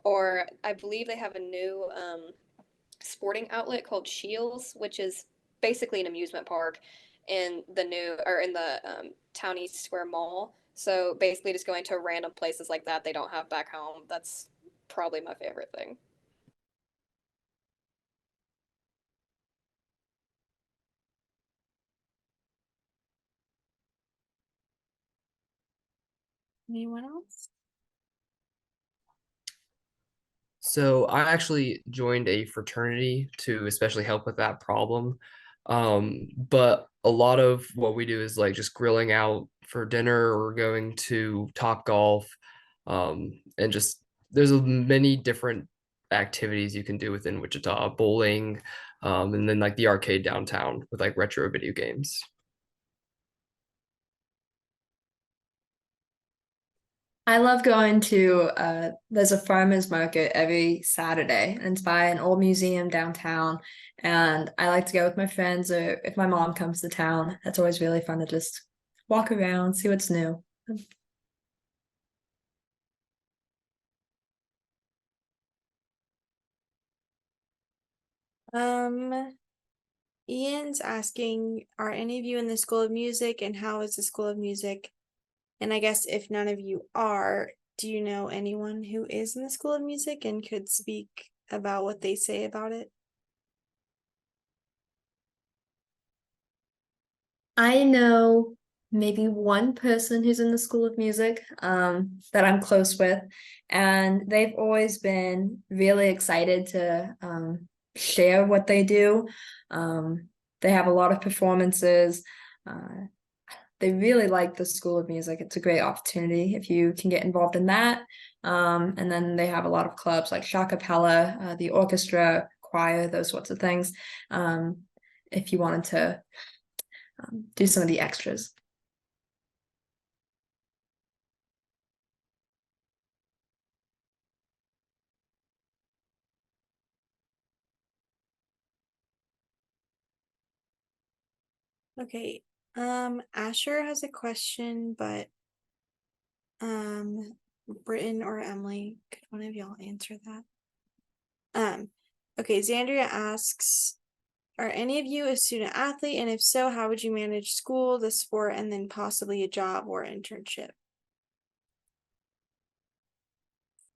or I believe they have a new sporting outlet called Shields, which is basically an amusement park in the new or in the Town East Square Mall. So basically, just going to random places like that they don't have back home. That's probably my favorite thing. Anyone else? So I actually joined a fraternity to especially help with that problem. But a lot of what we do is like just grilling out for dinner or going to Top Golf. And just there's many different activities you can do within Wichita, bowling, and then like the arcade downtown with like retro video games. I love going to there's a farmers market every Saturday and it's by an old museum downtown. And I like to go with my friends or if my mom comes to town, that's always really fun to just walk around, see what's new. Um, Ian's asking, are any of you in the School of Music and how is the School of Music? And I guess if none of you are, do you know anyone who is in the School of Music and could speak about what they say about it? I know maybe one person who's in the School of Music that I'm close with, and they've always been really excited to share what they do. They have a lot of performances. Uh, they really like the School of Music. It's a great opportunity if you can get involved in that. And then they have a lot of clubs like Shakapella, the orchestra, choir, those sorts of things. If you wanted to do some of the extras. Okay, Asher has a question, but Britton or Emily, could one of y'all answer that? Okay, Xandria asks, are any of you a student athlete? And if so, how would you manage school, the sport, and then possibly a job or internship?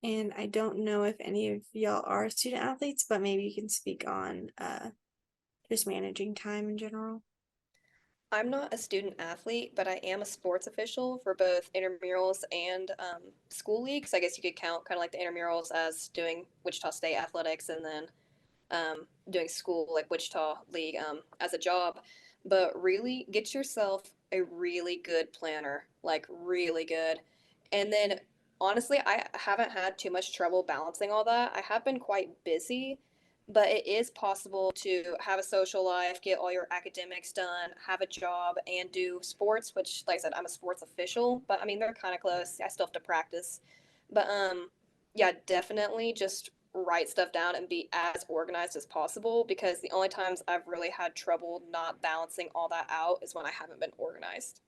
And I don't know if any of y'all are student athletes, but maybe you can speak on just managing time in general. I'm not a student athlete, but I am a sports official for both intramurals and school leagues. I guess you could count kind of like the intramurals as doing Wichita State athletics and then doing school like Wichita League as a job. But really get yourself a really good planner, like really good. And then honestly, I haven't had too much trouble balancing all that. I have been quite busy, but it is possible to have a social life, get all your academics done, have a job, and do sports, which, like I said, I'm a sports official, but I mean, they're kind of close. I still have to practice. But yeah, definitely just write stuff down and be as organized as possible because the only times I've really had trouble not balancing all that out is when I haven't been organized.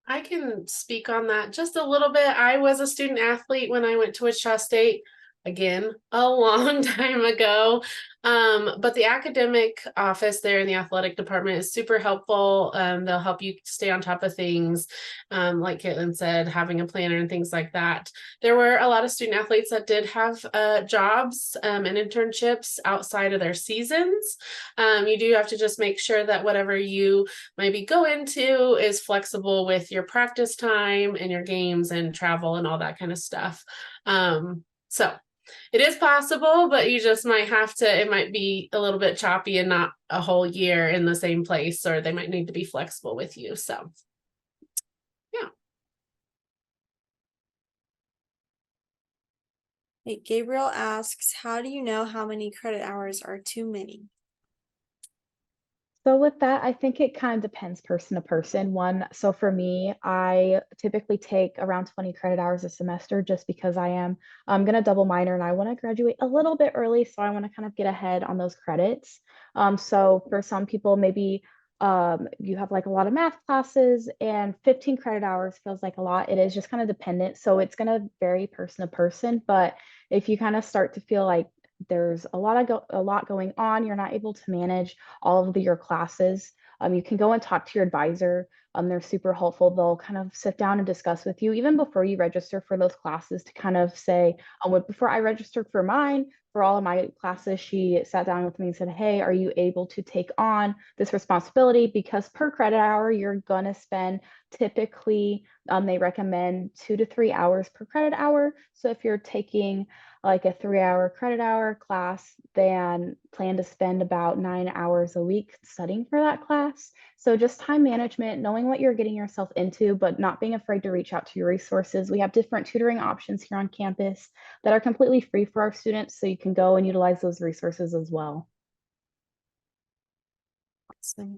I can speak on that just a little bit. I was a student athlete when I went to Wichita State, again, a long time ago. But the academic office there in the athletic department is super helpful. They'll help you stay on top of things. Like Caitlin said, having a planner and things like that. There were a lot of student athletes that did have jobs and internships outside of their seasons. You do have to just make sure that whatever you maybe go into is flexible with your practice time and your games and travel and all that kind of stuff. So it is possible, but you just might have to, it might be a little bit choppy and not a whole year in the same place, or they might need to be flexible with you. So, yeah. Hey, Gabriel asks, how do you know how many credit hours are too many? So with that, I think it kind of depends person to person. So for me, I typically take around 20 credit hours a semester just because I'm going to double minor and I want to graduate a little bit early. So I want to kind of get ahead on those credits. So for some people, maybe you have like a lot of math classes and 15 credit hours feels like a lot. It is just kind of dependent. So it's going to vary person to person. But if you kind of start to feel like there's a lot going on, you're not able to manage all of your classes. You can go and talk to your advisor. They're super helpful. They'll kind of sit down and discuss with you even before you register for those classes to kind of say, before I registered for mine, for all of my classes, she sat down with me and said, hey, are you able to take on this responsibility? Because per credit hour, you're going to spend typically, they recommend 2 to 3 hours per credit hour. So if you're taking like a 3 hour credit hour class, then plan to spend about 9 hours a week studying for that class. So just time management, knowing what you're getting yourself into, but not being afraid to reach out to your resources. We have different tutoring options here on campus that are completely free for our students, so you can go and utilize those resources as well.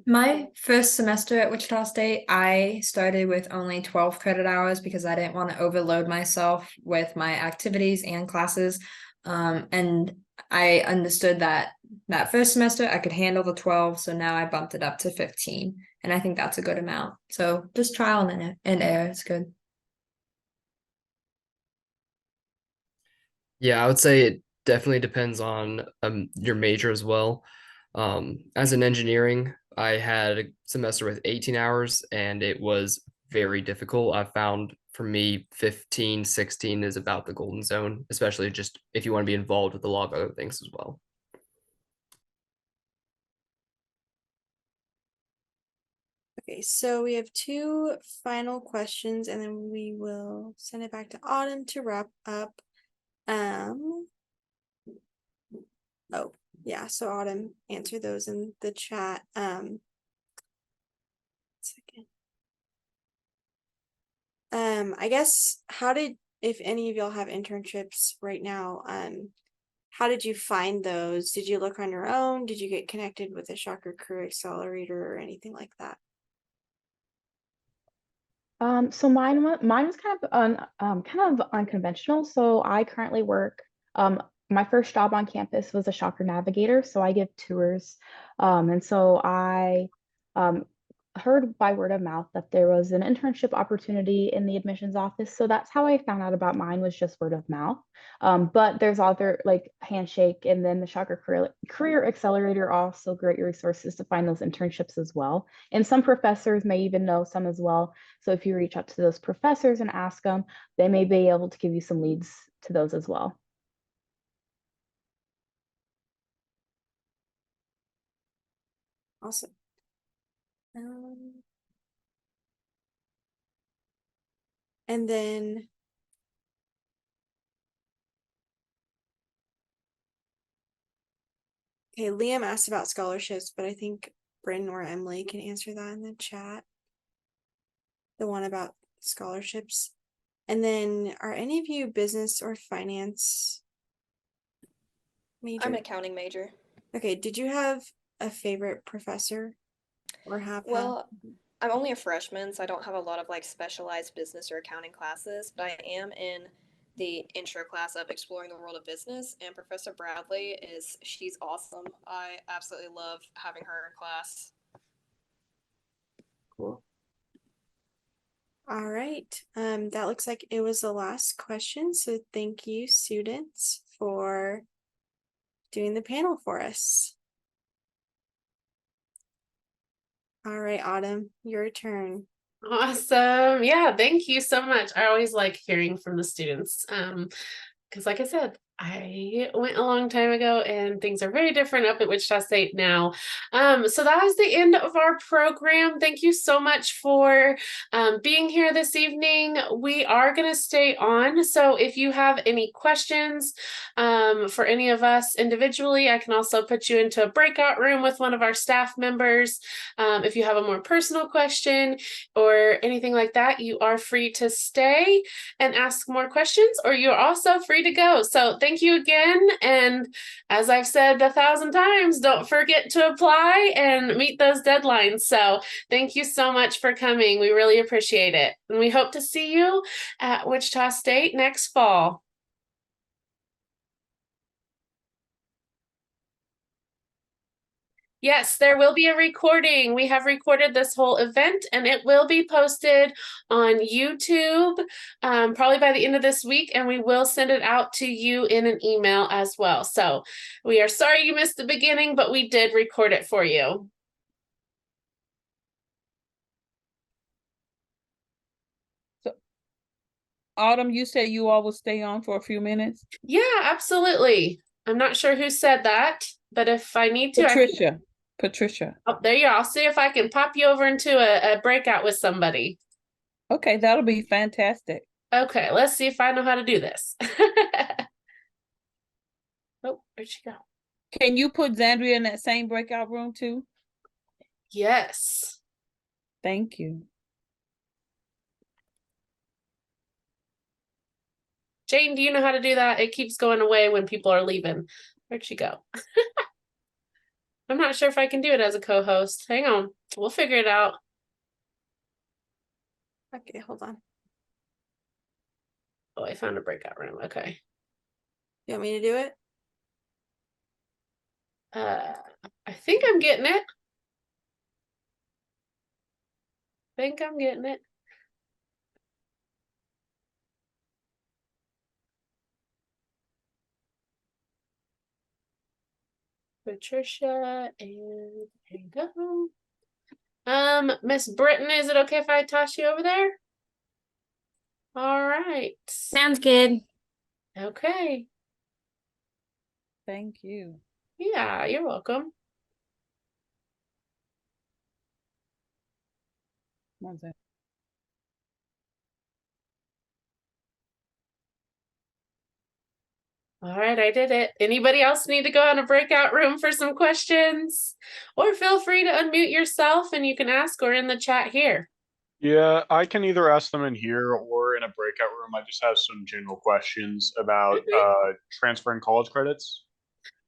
My first semester at Wichita State, I started with only 12 credit hours because I didn't want to overload myself with my activities and classes. And I understood that first semester I could handle the 12, so now I bumped it up to 15. And I think that's a good amount. So just trial and error is good. Yeah, I would say it definitely depends on your major as well. As in engineering, I had a semester with 18 hours and it was very difficult. I found for me 15, 16 is about the golden zone, especially just if you want to be involved with a lot of other things as well. Okay, so we have two final questions and then we will send it back to Autumn to wrap up. Oh, yeah, so Autumn, answer those in the chat. Second. I guess if any of y'all have internships right now, how did you find those? Did you look on your own? Did you get connected with a Shocker Career Accelerator or anything like that? So mine was kind of unconventional. So I currently work. My first job on campus was a Shocker navigator, so I give tours. And so I um, heard by word of mouth that there was an internship opportunity in the admissions office. So that's how I found out about mine, was just word of mouth. But there's other like Handshake and then the Shocker Career Accelerator are also great resources to find those internships as well. And some professors may even know some as well. So if you reach out to those professors and ask them, they may be able to give you some leads to those as well. Awesome. And then okay, Liam asked about scholarships, but I think Bryn or Emily can answer that in the chat. The one about scholarships. And then are any of you business or finance major? I'm an accounting major. Okay, did you have a favorite professor or have Well, I'm only a freshman, so I don't have a lot of like specialized business or accounting classes, but I am in the intro class of exploring the world of business, and Professor Bradley she's awesome. I absolutely love having her in class. Cool. All right. That looks like it was the last question. So thank you, students, for doing the panel for us. All right, Autumn, your turn. Awesome. Yeah, thank you so much. I always like hearing from the students. Because like I said, I went a long time ago and things are very different up at Wichita State now. So that is the end of our program. Thank you so much for being here this evening. We are going to stay on. So if you have any questions for any of us individually, I can also put you into a breakout room with one of our staff members. If you have a more personal question or anything like that, you are free to stay and ask more questions, or you're also free to go. So thank thank you again. And as I've said 1,000 times, don't forget to apply and meet those deadlines. So thank you so much for coming. We really appreciate it. And we hope to see you at Wichita State next fall. Yes, there will be a recording. We have recorded this whole event and it will be posted on YouTube probably by the end of this week, and we will send it out to you in an email as well. So we are sorry you missed the beginning, but we did record it for you. So, Autumn, you said you all will stay on for a few minutes? Yeah, absolutely. I'm not sure who said that, but if I need to, Patricia. Oh, there you are. I'll see if I can pop you over into a breakout with somebody. Okay, that'll be fantastic. Okay, let's see if I know how to do this. Oh, where'd she go? Can you put Zandria in that same breakout room too? Yes. Thank you. Jane, do you know how to do that? It keeps going away when people are leaving. Where'd she go? I'm not sure if I can do it as a co-host. Hang on. We'll figure it out. Okay, hold on. Oh, I found a breakout room. Okay. You want me to do it? I think I'm getting it. Think I'm getting it. Patricia, and there you go. Miss Britton, is it okay if I toss you over there? All right. Sounds good. Okay. Thank you. Yeah, you're welcome. One second. All right, I did it. Anybody else need to go in a breakout room for some questions? Or feel free to unmute yourself and you can ask, or in the chat here. Yeah, I can either ask them in here or in a breakout room. I just have some general questions about transferring college credits.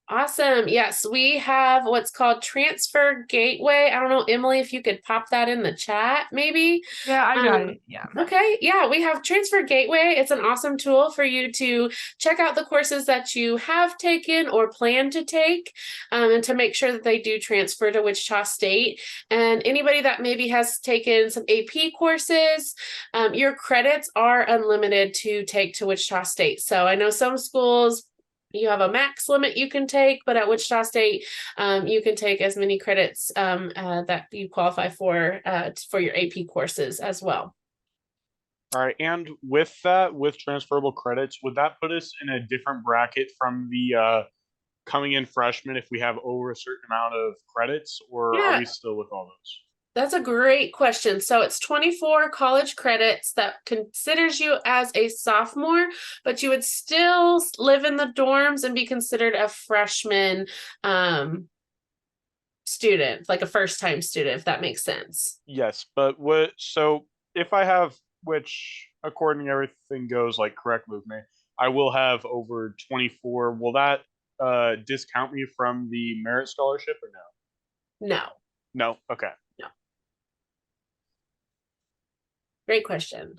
Awesome. Yes, we have what's called Transfer Gateway. I don't know, Emily, if you could pop that in the chat, maybe. Yeah, I got it. Yeah. Okay, yeah, we have Transfer Gateway. It's an awesome tool for you to check out the courses that you have taken or plan to take, and to make sure that they do transfer to Wichita State. And anybody that maybe has taken some AP courses, your credits are unlimited to take to Wichita State. So I know some schools, you have a max limit you can take, but at Wichita State, you can take as many credits that you qualify for your AP courses as well. All right, and with that, with transferable credits, would that put us in a different bracket from the coming in freshmen if we have over a certain amount of credits, or are we still with all those? That's a great question. So it's 24 college credits that considers you as a sophomore, but you would still live in the dorms and be considered a freshman student, like a first-time student, if that makes sense. Yes, but so if I have, which according to everything goes like correct with me, I will have over 24. Will that discount me from the merit scholarship or no? No. No? Okay. No. Great question.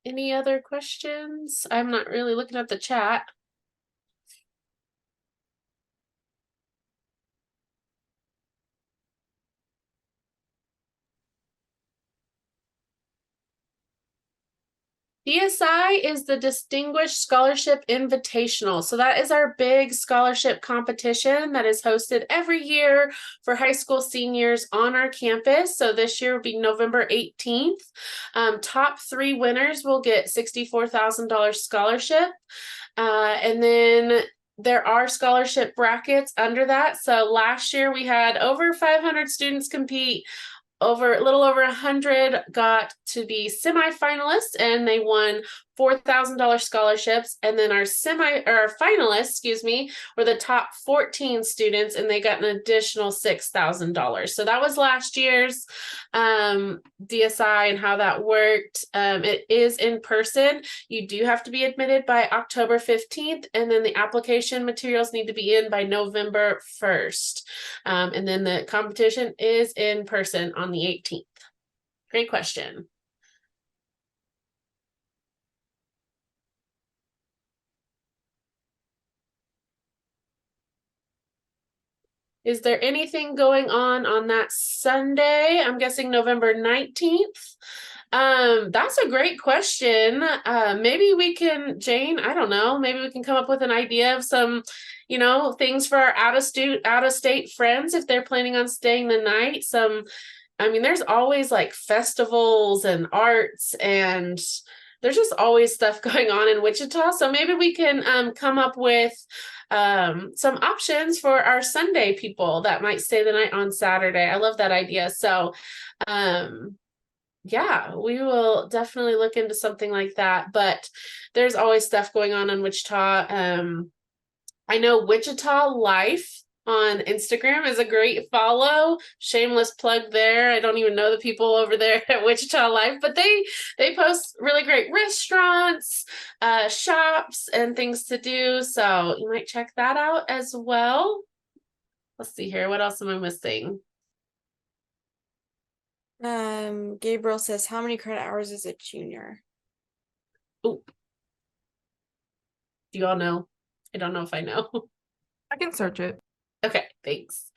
Any other questions? I'm not really looking at the chat. DSI is the Distinguished Scholarship Invitational. So that is our big scholarship competition that is hosted every year for high school seniors on our campus. So this year will be November 18th. Top 3 winners will get $64,000 scholarship. And then there are scholarship brackets under that. So last year we had over 500 students compete. A little over 100 got to be semifinalists, and they won $4,000 scholarships, and then our finalists, excuse me, were the top 14 students, and they got an additional $6,000. So that was last year's DSI and how that worked. It is in person. You do have to be admitted by October 15th, and then the application materials need to be in by November 1st. And then the competition is in person on the 18th. Great question. Is there anything going on that Sunday? I'm guessing November 19th. That's a great question. Maybe we can, Jane, I don't know, maybe we can come up with an idea of some, things for our out of state friends if they're planning on staying the night. There's always like festivals and arts, and there's just always stuff going on in Wichita. So maybe we can come up with some options for our Sunday people that might stay the night on Saturday. I love that idea. So yeah, we will definitely look into something like that. But there's always stuff going on in Wichita. I know Wichita Life on Instagram is a great follow. Shameless plug there. I don't even know the people over there at Wichita Life, but they post really great restaurants, shops, and things to do. So you might check that out as well. Let's see here. What else am I missing? Gabriel says, how many credit hours is a junior? Oh, do you all know? I don't know if I know. I can search it. Okay, thanks.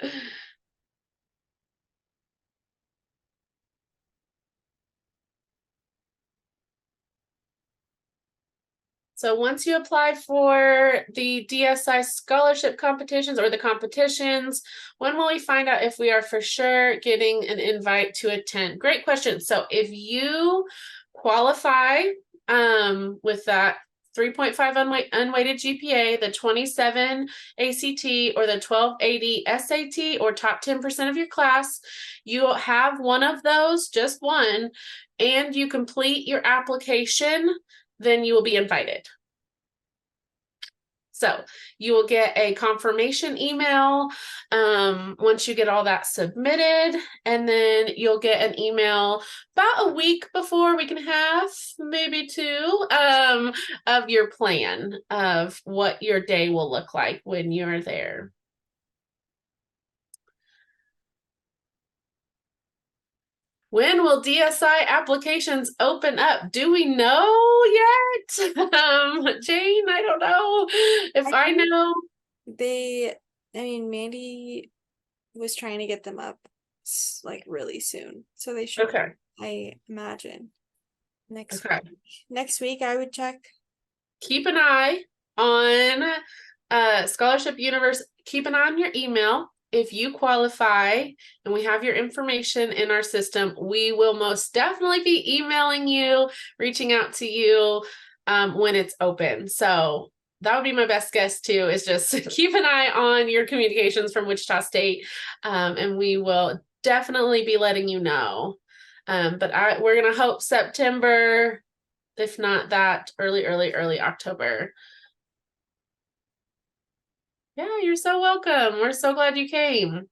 So once you apply for the DSI scholarship competitions or the competitions, when will we find out if we are for sure getting an invite to attend? Great question. So if you qualify with that 3.5 unweighted GPA, the 27 ACT, or the 1280 SAT, or top 10% of your class, you have one of those, just one, and you complete your application, then you will be invited. So you will get a confirmation email once you get all that submitted, and then you'll get an email about a week before, week and a half, maybe two, of your plan of what your day will look like when you're there. When will DSI applications open up? Do we know yet? Jane, I don't know if I know. Mandy was trying to get them up like really soon. So they should, Okay. I imagine. Next Okay. week. Next week I would check. Keep an eye on Scholarship Universe. Keep an eye on your email. If you qualify and we have your information in our system, we will most definitely be emailing you, reaching out to you when it's open. So that would be my best guess too, is just keep an eye on your communications from Wichita State, and we will definitely be letting you know. But we're going to hope September, if not that, early October. Yeah, you're so welcome. We're so glad you came.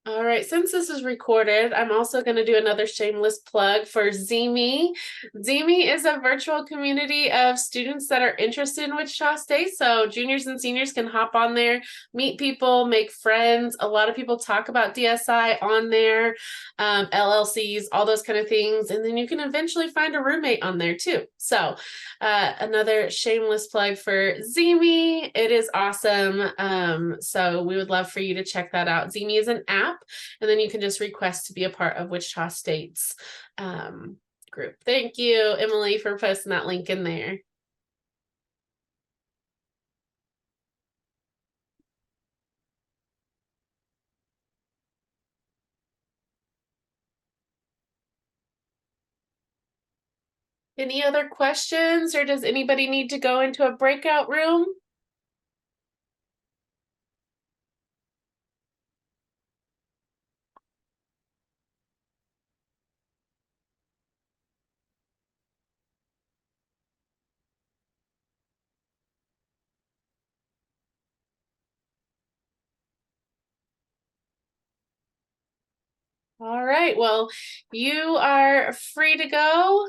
All right, since this is recorded, I'm also going to do another shameless plug for ZME. ZME is a virtual community of students that are interested in Wichita State. So juniors and seniors can hop on there, meet people, make friends. A lot of people talk about DSI on there, LLCs, all those kind of things. And then you can eventually find a roommate on there too. So another shameless plug for ZME. It is awesome. So we would love for you to check that out. ZME is an app, and then you can just request to be a part of Wichita State's group. Thank you, Emily, for posting that link in there. Any other questions, or does anybody need to go into a breakout room? All right, well, you are free to go.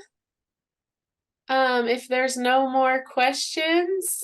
If there's no more questions.